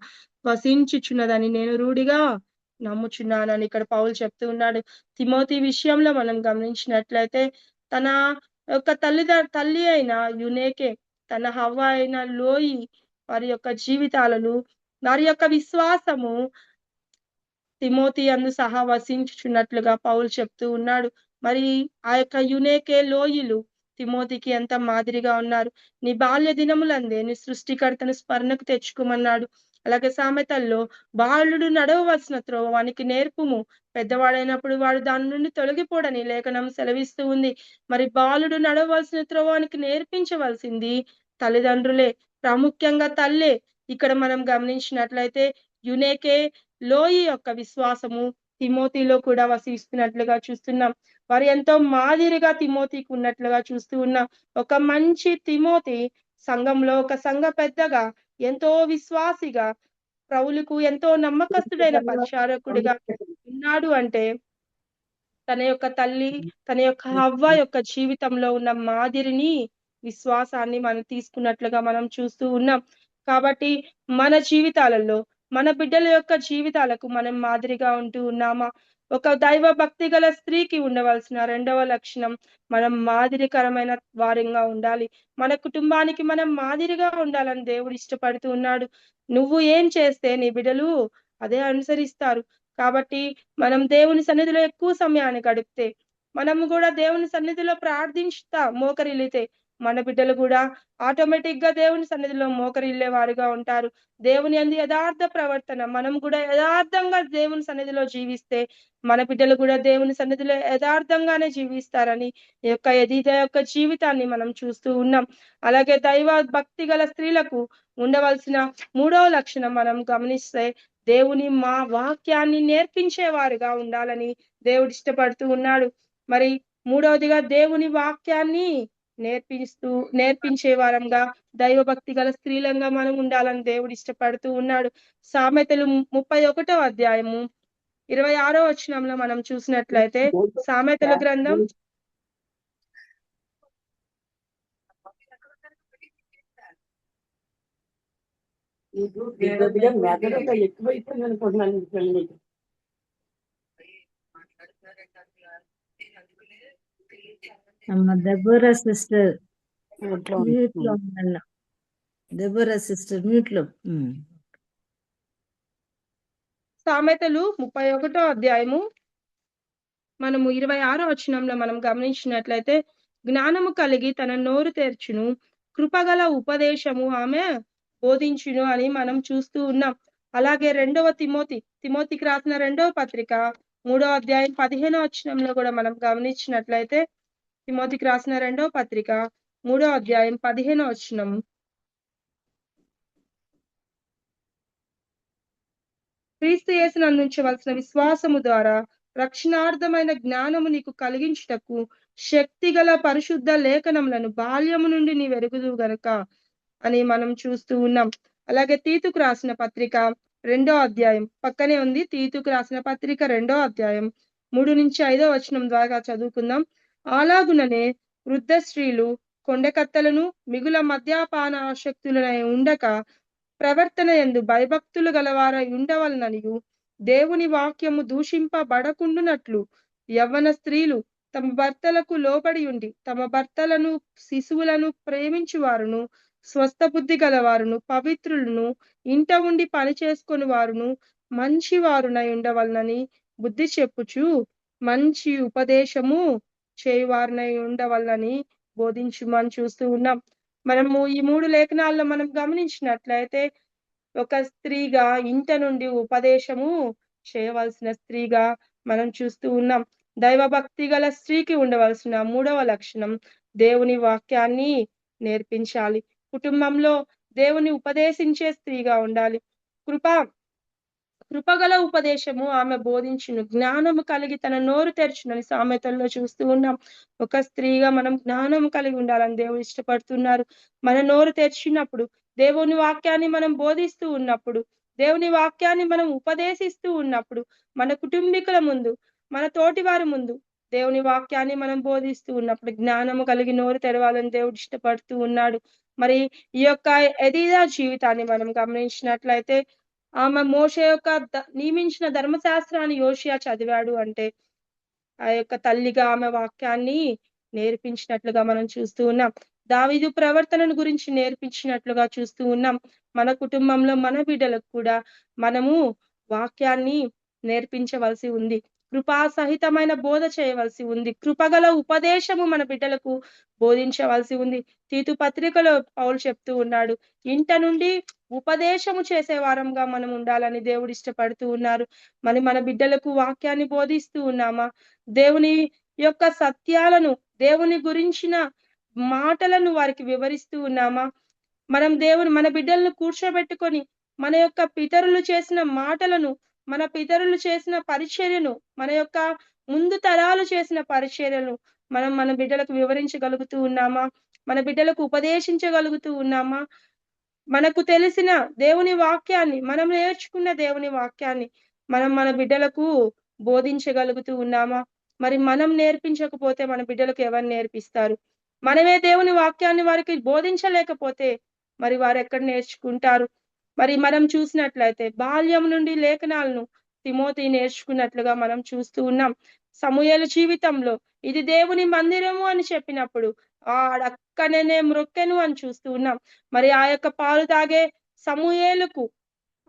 వసించుచున్నదని నేను రూఢిగా నమ్ముచున్నానని ఇక్కడ పౌలు చెప్తూ ఉన్నాడు. తిమోతి విషయంలో మనం గమనించినట్లయితే తన యొక్క తల్లి అయిన యునేకే తన హవ్వ అయిన లోయి వారి యొక్క జీవితాలను, వారి యొక్క విశ్వాసము తిమోతి యందు సహా వసించుచున్నట్లుగా పౌలు చెప్తూ ఉన్నాడు. మరి ఆ యొక్క యునేకే లోయిలు తిమోతికి ఎంత మాదిరిగా ఉన్నారు. నీ బాల్య దినములందే నీ సృష్టికర్తను స్మరణకు తెచ్చుకోమన్నాడు. అలాగే సామెతల్లో బాలుడు నడవవలసిన త్రోవ వానికి నేర్పుము, పెద్దవాడైనప్పుడు వాడు దాని నుండి తొలగిపోడని లేఖనం సెలవిస్తూ ఉంది. మరి బాలుడు నడవవలసిన త్రోవ వానికి నేర్పించవలసింది తల్లిదండ్రులే, ప్రాముఖ్యంగా తల్లే. ఇక్కడ మనం గమనించినట్లయితే యునేకే లోయి యొక్క విశ్వాసము తిమోతిలో కూడా వసిస్తున్నట్లుగా చూస్తున్నాం. వారు ఎంతో మాదిరిగా తిమోతికి ఉన్నట్లుగా చూస్తూ ఉన్నాం. ఒక మంచి తిమోతి సంఘంలో ఒక సంఘ పెద్దగా, ఎంతో విశ్వాసిగా, ప్రభువులకు ఎంతో నమ్మకస్తుడైన పరిచారకుడిగా ఉన్నాడు అంటే తన యొక్క తల్లి, తన యొక్క హవ్వ యొక్క జీవితంలో ఉన్న మాదిరిని, విశ్వాసాన్ని మనం తీసుకున్నట్లుగా మనం చూస్తూ ఉన్నాం. కాబట్టి మన జీవితాలలో, మన బిడ్డల యొక్క జీవితాలకు మనం మాదిరిగా ఉంటూ ఉన్నామా? ఒక దైవ భక్తి గల స్త్రీకి ఉండవలసిన రెండవ లక్షణం, మనం మాదిరికరమైన వారంగా ఉండాలి. మన కుటుంబానికి మనం మాదిరిగా ఉండాలని దేవుడు ఇష్టపడుతూ ఉన్నాడు. నువ్వు ఏం చేస్తే నీ బిడ్డలు అదే అనుసరిస్తారు. కాబట్టి మనం దేవుని సన్నిధిలో ఎక్కువ సమయాన్ని గడిపితే, మనము కూడా దేవుని సన్నిధిలో ప్రార్థించుతా మోకరిల్లితే, మన బిడ్డలు కూడా ఆటోమేటిక్ గా దేవుని సన్నిధిలో మోకరిల్లే వారుగా ఉంటారు. దేవుని యందు యథార్థ ప్రవర్తన, మనం కూడా యథార్థంగా దేవుని సన్నిధిలో జీవిస్తే మన బిడ్డలు కూడా దేవుని సన్నిధిలో యథార్థంగానే జీవిస్తారని ఈ యొక్క ఎదిద యొక్క జీవితాన్ని మనం చూస్తూ ఉన్నాం. అలాగే దైవ భక్తి గల స్త్రీలకు ఉండవలసిన మూడవ లక్షణం మనం గమనిస్తే, దేవుని మా వాక్యాన్ని నేర్పించేవారుగా ఉండాలని దేవుడు ఇష్టపడుతూ ఉన్నాడు. మరి మూడవదిగా దేవుని వాక్యాన్ని నేర్పించే వారంగా, దైవభక్తి గల స్త్రీలంగా మనం ఉండాలని దేవుడు ఇష్టపడుతూ ఉన్నాడు. సామెతలు 31వ అధ్యాయము 26వ వచనంలో మనం చూసినట్లయితే, సామెతల గ్రంథం దెబోరా సిస్టర్ మ్యూట్ లో ఉందన్న. దెబోరా సిస్టర్ మ్యూట్ లో. సామెతలు 31వ అధ్యాయము మనము 26వ వచనంలో మనం గమనించినట్లయితే, జ్ఞానము కలిగి తన నోరు తెర్చును, కృపగల ఉపదేశము ఆమె బోధించును అని మనం చూస్తూ ఉన్నాం. అలాగే తిమోతికి రాసిన 2వ పత్రిక 3వ అధ్యాయం 15వ వచనంలో కూడా మనం గమనించినట్లయితే, తిమోతికి రాసిన 2వ పత్రిక 3వ అధ్యాయం 15వ వచనం, క్రీస్తు యేసును అందించవలసిన విశ్వాసము ద్వారా రక్షణార్థమైన జ్ఞానము నీకు కలిగించుటకు శక్తిగల పరిశుద్ధ లేఖనములను బాల్యము నుండి నీ వెరుగుదువు గనుక అని మనం చూస్తూ ఉన్నాం. అలాగే తీతుకు రాసిన పత్రిక 2వ అధ్యాయం పక్కనే ఉంది. తీతుకు రాసిన పత్రిక 2వ అధ్యాయం 3 నుంచి 5వ వచనం ద్వారా చదువుకుందాం. అలాగుననే వృద్ధ స్త్రీలు కొండకత్తలను మిగుల మద్యపాన ఆసక్తులనై ఉండక ప్రవర్తన యందు భయభక్తులు గలవారై ఉండవలననియు, దేవుని వాక్యము దూషింపబడకుండునట్లు యవ్వన స్త్రీలు తమ భర్తలకు లోబడి ఉండి తమ భర్తలను శిశువులను ప్రేమించువారును, స్వస్థ బుద్ధి గలవారును, పవిత్రులను, ఇంట ఉండి పని చేసుకొని వారును, మంచి వారునై ఉండవలనని బుద్ధి చెప్పుచు మంచి ఉపదేశము చేయువారునై ఉండవలనని బోధించుమని చూస్తూ ఉన్నాం. మనము ఈ 3 లేఖనాల్లో మనం గమనించినట్లయితే, ఒక స్త్రీగా ఇంట నుండి ఉపదేశము చేయవలసిన స్త్రీగా మనం చూస్తూ ఉన్నాం. దైవ భక్తి గల స్త్రీకి ఉండవలసిన 3వ లక్షణం, దేవుని వాక్యాన్ని నేర్పించాలి. కుటుంబంలో దేవుని ఉపదేశించే స్త్రీగా ఉండాలి. కృపగల ఉపదేశము ఆమె బోధించును, జ్ఞానము కలిగి తన నోరు తెరచునని సామెతల్లో చూస్తూ ఉన్నాం. ఒక స్త్రీగా మనం జ్ఞానము కలిగి ఉండాలని దేవుడు ఇష్టపడుతున్నారు. మన నోరు తెరిచినప్పుడు, దేవుని వాక్యాన్ని మనం బోధిస్తూ ఉన్నప్పుడు, దేవుని వాక్యాన్ని మనం ఉపదేశిస్తూ ఉన్నప్పుడు, మన కుటుంబీకుల ముందు, మన తోటి వారి ముందు దేవుని వాక్యాన్ని మనం బోధిస్తూ ఉన్నప్పుడు జ్ఞానము కలిగి నోరు తెరవాలని దేవుడు ఇష్టపడుతూ ఉన్నాడు. మరి ఈ యొక్క ఎదిదా జీవితాన్ని మనం గమనించినట్లయితే, ఆమె మోషే యొక్క నియమించిన ధర్మశాస్త్రాన్ని యోషియా చదివాడు అంటే, ఆ యొక్క తల్లిగా ఆమె వాక్యాన్ని నేర్పించినట్లుగా మనం చూస్తూ ఉన్నాం. దావీదు ప్రవర్తనను గురించి నేర్పించినట్లుగా చూస్తూ ఉన్నాం. మన కుటుంబంలో మన బిడ్డలకు కూడా మనము వాక్యాన్ని నేర్పించవలసి ఉంది. కృపాసహితమైన బోధ చేయవలసి ఉంది. కృపగల ఉపదేశము మన బిడ్డలకు బోధించవలసి ఉంది. తీతు పత్రికలో పౌలు చెప్తూ ఉన్నాడు, ఇంట నుండి ఉపదేశము చేసే వారంగా మనం ఉండాలని దేవుడు ఇష్టపడుతూ ఉన్నారు. మరి మన బిడ్డలకు వాక్యాన్ని బోధిస్తూ ఉన్నామా? దేవుని యొక్క సత్యాలను, దేవుని గురించిన మాటలను వారికి వివరిస్తూ ఉన్నామా? మనం మన బిడ్డలను కూర్చోబెట్టుకొని మన యొక్క పితరులు చేసిన మాటలను, మన పితరులు చేసిన పరిచర్యను, మన యొక్క ముందు తరాలు చేసిన పరిచర్యను మనం మన బిడ్డలకు వివరించగలుగుతూ ఉన్నామా? మన బిడ్డలకు ఉపదేశించగలుగుతూ ఉన్నామా? మనకు తెలిసిన దేవుని వాక్యాన్ని, మనం నేర్చుకున్న దేవుని వాక్యాన్ని మనం మన బిడ్డలకు బోధించగలుగుతూ ఉన్నామా? మరి మనం నేర్పించకపోతే మన బిడ్డలకు ఎవరు నేర్పిస్తారు? మనమే దేవుని వాక్యాన్ని వారికి బోధించలేకపోతే మరి వారు ఎక్కడ నేర్చుకుంటారు? మరి మనం చూసినట్లయితే బాల్యం నుండి లేఖనాలను తిమోతి నేర్చుకున్నట్లుగా మనం చూస్తూ ఉన్నాం. సమూయేలు జీవితంలో ఇది దేవుని మందిరము అని చెప్పినప్పుడు ఆడక్కడనే మ్రొక్కెను అని చూస్తూ ఉన్నాం. మరి ఆ యొక్క పాలు తాగే సమూయేలుకు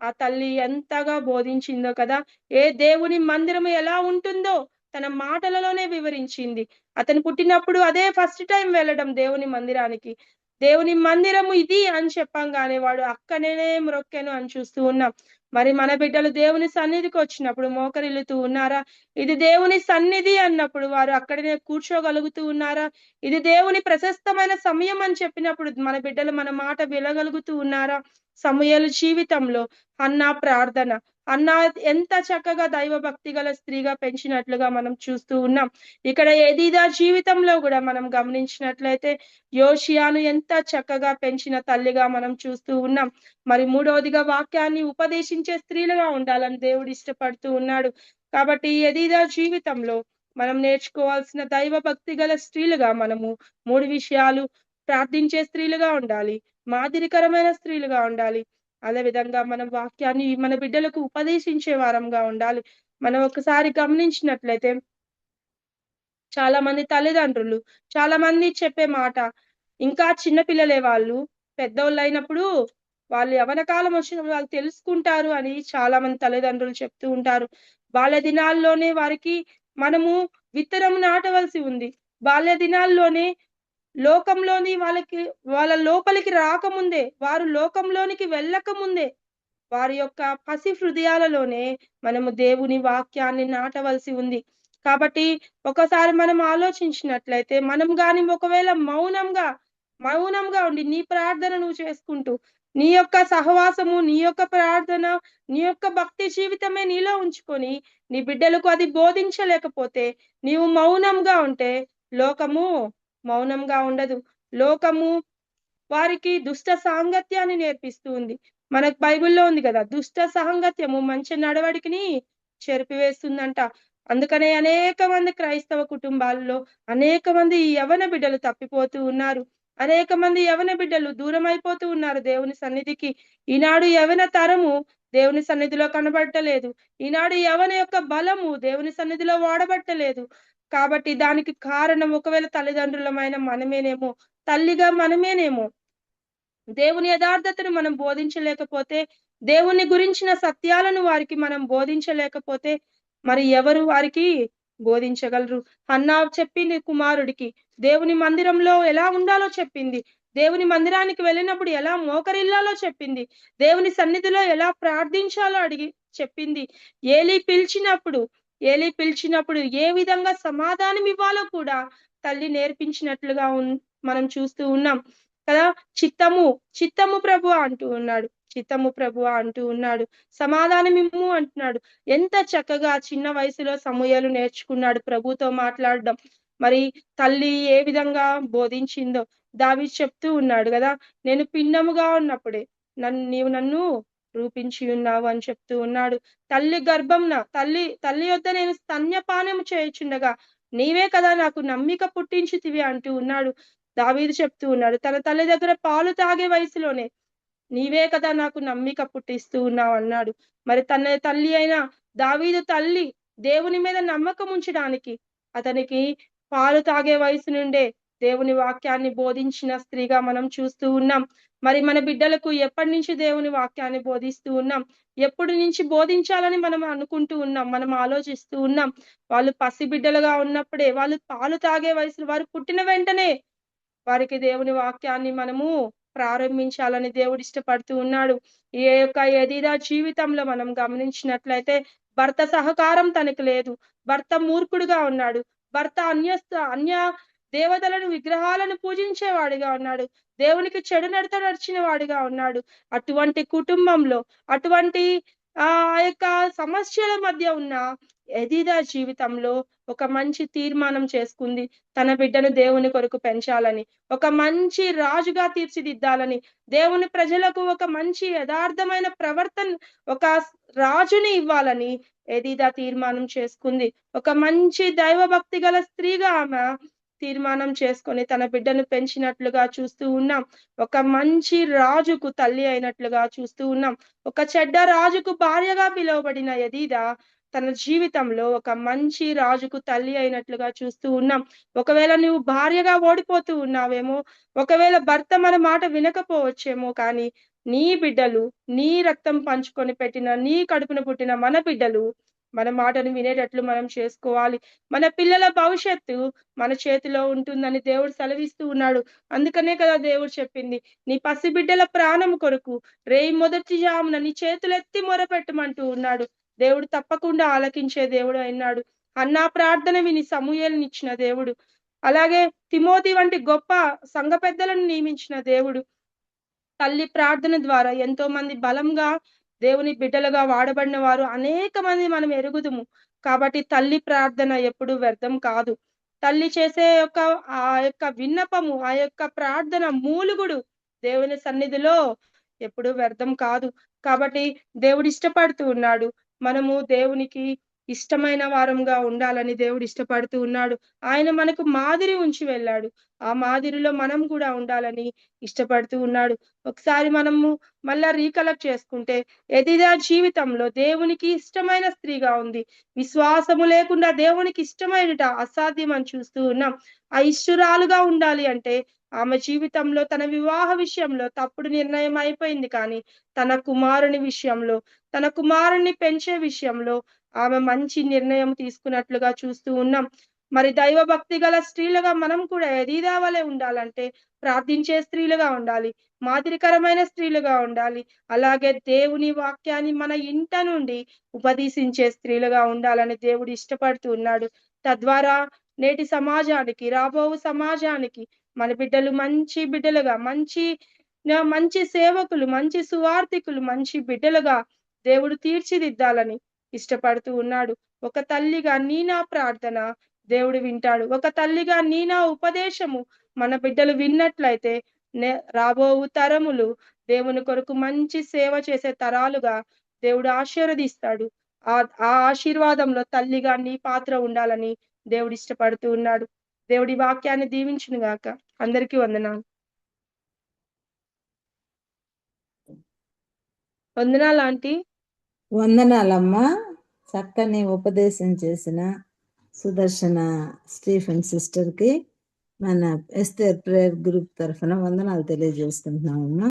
ఆ తల్లి ఎంతగా బోధించిందో కదా. ఏ దేవుని మందిరము ఎలా ఉంటుందో తన మాటలలోనే వివరించింది. అతను పుట్టినప్పుడు అదే ఫస్ట్ టైం వెళ్ళడం దేవుని మందిరానికి. దేవుని మందిరము ఇది అని చెప్పంగానే వాడు అక్కడనే మ్రొక్కెను అని చూస్తూ ఉన్నాం. మరి మన బిడ్డలు దేవుని సన్నిధికి వచ్చినప్పుడు మోకరిల్లుతూ ఉన్నారా? ఇది దేవుని సన్నిధి అన్నప్పుడు వారు అక్కడనే కూర్చోగలుగుతూ ఉన్నారా? ఇది దేవుని ప్రశస్తమైన సమయం అని చెప్పినప్పుడు మన బిడ్డలు మన మాట వినగలుగుతూ ఉన్నారా? సమూయేలు జీవితంలో హన్నా ప్రార్థన, హన్నా ఎంత చక్కగా దైవభక్తి గల స్త్రీగా పెంచినట్లుగా మనం చూస్తూ ఉన్నాం. ఇక్కడ ఎదీదా జీవితంలో కూడా మనం గమనించినట్లయితే యోషియాను ఎంత చక్కగా పెంచిన తల్లిగా మనం చూస్తూ ఉన్నాం. మరి మూడవదిగా వాక్యాన్ని ఉపదేశించే స్త్రీలుగా ఉండాలని దేవుడు ఇష్టపడుతూ ఉన్నాడు. కాబట్టి ఎదీదా జీవితంలో మనం నేర్చుకోవాల్సిన దైవభక్తి గల స్త్రీలుగా మనము 3 విషయాలు: ప్రార్థించే స్త్రీలుగా ఉండాలి, మాదిరికరమైన స్త్రీలుగా ఉండాలి, అదే విధంగా మనం వాక్యాన్ని మన బిడ్డలకు ఉపదేశించే వారంగా ఉండాలి. మనం ఒకసారి గమనించినట్లయితే చాలా మంది తల్లిదండ్రులు చాలా మంది చెప్పే మాట, ఇంకా చిన్నపిల్లలే వాళ్ళు, పెద్దోళ్ళు అయినప్పుడు వాళ్ళు యవ్వన కాలం వచ్చినప్పుడు వాళ్ళు తెలుసుకుంటారు అని చాలా మంది తల్లిదండ్రులు చెప్తూ ఉంటారు. బాల్య దినాల్లోనే వారికి మనము విత్తనం నాటవలసి ఉంది. బాల్య దినాల్లోనే లోకంలోని వాళ్ళ లోపలికి రాకముందే, వారు లోకంలోనికి వెళ్ళక ముందే వారి యొక్క పసి హృదయాలలోనే మనము దేవుని వాక్యాన్ని నాటవలసి ఉంది. కాబట్టి ఒకసారి మనం ఆలోచించినట్లయితే మనం గాని ఒకవేళ మౌనంగా ఉండి నీ ప్రార్థన నువ్వు చేసుకుంటూ, నీ యొక్క సహవాసము, నీ యొక్క ప్రార్థన, నీ యొక్క భక్తి జీవితమే నీలో ఉంచుకొని నీ బిడ్డలకు అది బోధించలేకపోతే, నీవు మౌనంగా ఉంటే లోకము మౌనంగా ఉండదు. లోకము వారికి దుష్ట సాంగత్యాన్ని నేర్పిస్తూ ఉంది. మనకు బైబిల్లో ఉంది కదా, దుష్ట సాంగత్యము మంచి నడవడికని చెరిపివేస్తుందంట. అందుకనే అనేక మంది క్రైస్తవ కుటుంబాల్లో అనేక మంది యవన బిడ్డలు తప్పిపోతూ ఉన్నారు. అనేక మంది యవన బిడ్డలు దూరం అయిపోతూ ఉన్నారు దేవుని సన్నిధికి. ఈనాడు యవన తరము దేవుని సన్నిధిలో కనబడటలేదు. ఈనాడు యవన యొక్క బలము దేవుని సన్నిధిలో వాడబట్టలేదు. కాబట్టి దానికి కారణం ఒకవేళ తల్లిదండ్రులమైన మనమేనేమో, తల్లిగా మనమేనేమో. దేవుని యథార్థతను మనం బోధించలేకపోతే, దేవుని గురించిన సత్యాలను వారికి మనం బోధించలేకపోతే మరి ఎవరు వారికి బోధించగలరు? హన్నా చెప్పింది కుమారుడికి, దేవుని మందిరంలో ఎలా ఉండాలో చెప్పింది. దేవుని మందిరానికి వెళ్ళినప్పుడు ఎలా మోకరిల్లాలో చెప్పింది. దేవుని సన్నిధిలో ఎలా ప్రార్థించాలో చెప్పింది. ఏలీ పిలిచినప్పుడు ఏ విధంగా సమాధానం ఇవ్వాలో కూడా తల్లి నేర్పించినట్లుగా మనం చూస్తూ ఉన్నాం కదా. చిత్తము ప్రభువా అంటూ ఉన్నాడు. చిత్తము ప్రభువా అంటూ ఉన్నాడు. సమాధానం ఇమ్ము అంటున్నాడు. ఎంత చక్కగా చిన్న వయసులో సమూయేలు నేర్చుకున్నాడు ప్రభుతో మాట్లాడడం. మరి తల్లి ఏ విధంగా బోధించిందో దావీదు చెప్తూ ఉన్నాడు కదా, నేను పిండముగా ఉన్నప్పుడే నీవు నన్ను రూపించి ఉన్నావు అని చెప్తూ ఉన్నాడు. తల్లి గర్భంన తల్లి యొద్ద నేను స్తన్యపానము చేయుచుండగా నీవే కదా నాకు నమ్మిక పుట్టించితివి అంటూ ఉన్నాడు. దావీదు చెప్తూ ఉన్నాడు, తన తల్లి దగ్గర పాలు తాగే వయసులోనే నీవే కదా నాకు నమ్మిక పుట్టిస్తూ ఉన్నావు అన్నాడు. మరి తన తల్లి అయిన దావీదు తల్లి దేవుని మీద నమ్మకం ఉంచడానికి అతనికి పాలు తాగే వయసు నుండే దేవుని వాక్యాన్ని బోధించిన స్త్రీగా మనం చూస్తూ ఉన్నాం. మరి మన బిడ్డలకు ఎప్పటి నుంచి దేవుని వాక్యాన్ని బోధిస్తూ ఉన్నాం, ఎప్పటి నుంచి బోధించాలని మనం అనుకుంటూ ఉన్నాం, మనం ఆలోచిస్తూ ఉన్నాం. వాళ్ళు పసిబిడ్డలుగా ఉన్నప్పుడే, వాళ్ళు పాలు తాగే వయసులో, వారు పుట్టిన వెంటనే వారికి దేవుని వాక్యాన్ని మనము ప్రారంభించాలని దేవుడు ఇష్టపడుతూ ఉన్నాడు. ఈ యొక్క ఎదిదా జీవితంలో మనం గమనించినట్లయితే భర్త సహకారం తనకు లేదు. భర్త మూర్ఖుడుగా ఉన్నాడు. భర్త అన్య దేవతలను, విగ్రహాలను పూజించేవాడిగా ఉన్నాడు. దేవునికి చెడు నడత నడిచిన వాడిగా ఉన్నాడు. అటువంటి కుటుంబంలో, అటువంటి ఆ యొక్క సమస్యల మధ్య ఉన్న ఎదిదా జీవితంలో ఒక మంచి తీర్మానం చేసుకుంది. తన బిడ్డను దేవుని కొరకు పెంచాలని, ఒక మంచి రాజుగా తీర్చిదిద్దాలని, దేవుని ప్రజలకు ఒక మంచి యథార్థమైన ప్రవర్తన, ఒక రాజుని ఇవ్వాలని ఎదిదా తీర్మానం చేసుకుంది. ఒక మంచి దైవభక్తి గల స్త్రీగా ఆమె తీర్మానం చేసుకొని తన బిడ్డను పెంచినట్లుగా చూస్తూ ఉన్నాం. ఒక మంచి రాజుకు తల్లి అయినట్లుగా చూస్తూ ఉన్నాం. ఒక చెడ్డ రాజుకు భార్యగా పిలువబడిన ఎదిదా తన జీవితంలో ఒక మంచి రాజుకు తల్లి అయినట్లుగా చూస్తూ ఉన్నాం. ఒకవేళ నువ్వు భార్యగా ఓడిపోతూ ఉన్నావేమో, ఒకవేళ భర్త మన మాట వినకపోవచ్చేమో, కానీ నీ బిడ్డలు, నీ రక్తం పంచుకొని పెట్టిన, నీ కడుపున పుట్టిన మన బిడ్డలు మన మాటను వినేటట్లు మనం చేసుకోవాలి. మన పిల్లల భవిష్యత్తు మన చేతిలో ఉంటుందని దేవుడు సెలవిస్తూ ఉన్నాడు. అందుకనే కదా దేవుడు చెప్పింది, నీ పసిబిడ్డల ప్రాణం కొరకు రేయి మొదటి జామున నీ చేతులెత్తి మొరపెట్టమంటూ ఉన్నాడు. దేవుడు తప్పకుండా ఆలకించే దేవుడు అయినాడు. హన్నా ప్రార్థన విని సమూయేలునిచ్చిన దేవుడు, అలాగే తిమోతి వంటి గొప్ప సంఘ పెద్దలను నియమించిన దేవుడు, తల్లి ప్రార్థన ద్వారా ఎంతో మంది బలంగా దేవుని బిడ్డలుగా వాడబడిన వారు అనేక మంది మనం ఎరుగుదుము. కాబట్టి తల్లి ప్రార్థన ఎప్పుడు వ్యర్థం కాదు. తల్లి చేసే ఆ యొక్క విన్నపము, ఆ యొక్క ప్రార్థన మూలుగుడు దేవుని సన్నిధిలో ఎప్పుడు వ్యర్థం కాదు. కాబట్టి దేవుడు ఇష్టపడుతూ ఉన్నాడు. మనము దేవునికి ఇష్టమైన వారంగా ఉండాలని దేవుడు ఇష్టపడుతూ ఉన్నాడు. ఆయన మనకు మాదిరి ఉంచి వెళ్ళాడు. ఆ మాదిరిలో మనం కూడా ఉండాలని ఇష్టపడుతూ ఉన్నాడు. ఒకసారి మనము మళ్ళా రీకలెక్ట్ చేసుకుంటే ఎదిదా జీవితంలో దేవునికి ఇష్టమైన స్త్రీగా ఉంది. విశ్వాసము లేకుండా దేవునికి ఇష్టమైనట అసాధ్యం అని చూస్తూ ఉన్నాం. ఆ ఇష్టురాలుగా ఉండాలి అంటే ఆమె జీవితంలో తన వివాహ విషయంలో తప్పుడు నిర్ణయం అయిపోయింది, కానీ తన కుమారుని విషయంలో, తన కుమారుణ్ణి పెంచే విషయంలో ఆమె మంచి నిర్ణయం తీసుకున్నట్లుగా చూస్తూ ఉన్నాం. మరి దైవభక్తి గల స్త్రీలుగా మనం కూడా ఎదిదా వలె ఉండాలంటే ప్రార్థించే స్త్రీలుగా ఉండాలి, మాదిరికరమైన స్త్రీలుగా ఉండాలి. అలాగే దేవుని వాక్యాన్ని మన ఇంట నుండి ఉపదేశించే స్త్రీలుగా ఉండాలని దేవుడు ఇష్టపడుతూ ఉన్నాడు. తద్వారా నేటి సమాజానికి, రాబో సమాజానికి మన బిడ్డలు మంచి బిడ్డలుగా, మంచి సేవకులు, మంచి సువార్థికులు, మంచి బిడ్డలుగా దేవుడు తీర్చిదిద్దాలని ఇష్టపడుతూ ఉన్నాడు. ఒక తల్లిగా నీ నా ప్రార్థన దేవుడు వింటాడు. ఒక తల్లిగా నీ నా ఉపదేశము మన బిడ్డలు విన్నట్లయితే రాబోవు తరములు దేవుని కొరకు మంచి సేవ చేసే తరాలుగా దేవుడు ఆశీర్వదిస్తాడు. ఆ ఆశీర్వాదంలో తల్లిగా నీ పాత్ర ఉండాలని దేవుడు ఇష్టపడుతూ ఉన్నాడు. దేవుడి వాక్యాన్ని దీవించును గాక. అందరికీ వందనాలు. వందనాలు ఆంటీ. వందనాలమ్మా. చక్కని ఉపదేశం చేసిన సుదర్శన స్టీఫెన్ సిస్టర్కి మన ఎస్తేర్ ప్రేయర్ గ్రూప్ తరఫున వందనాలు తెలియజేసుకుంటున్నామమ్మా.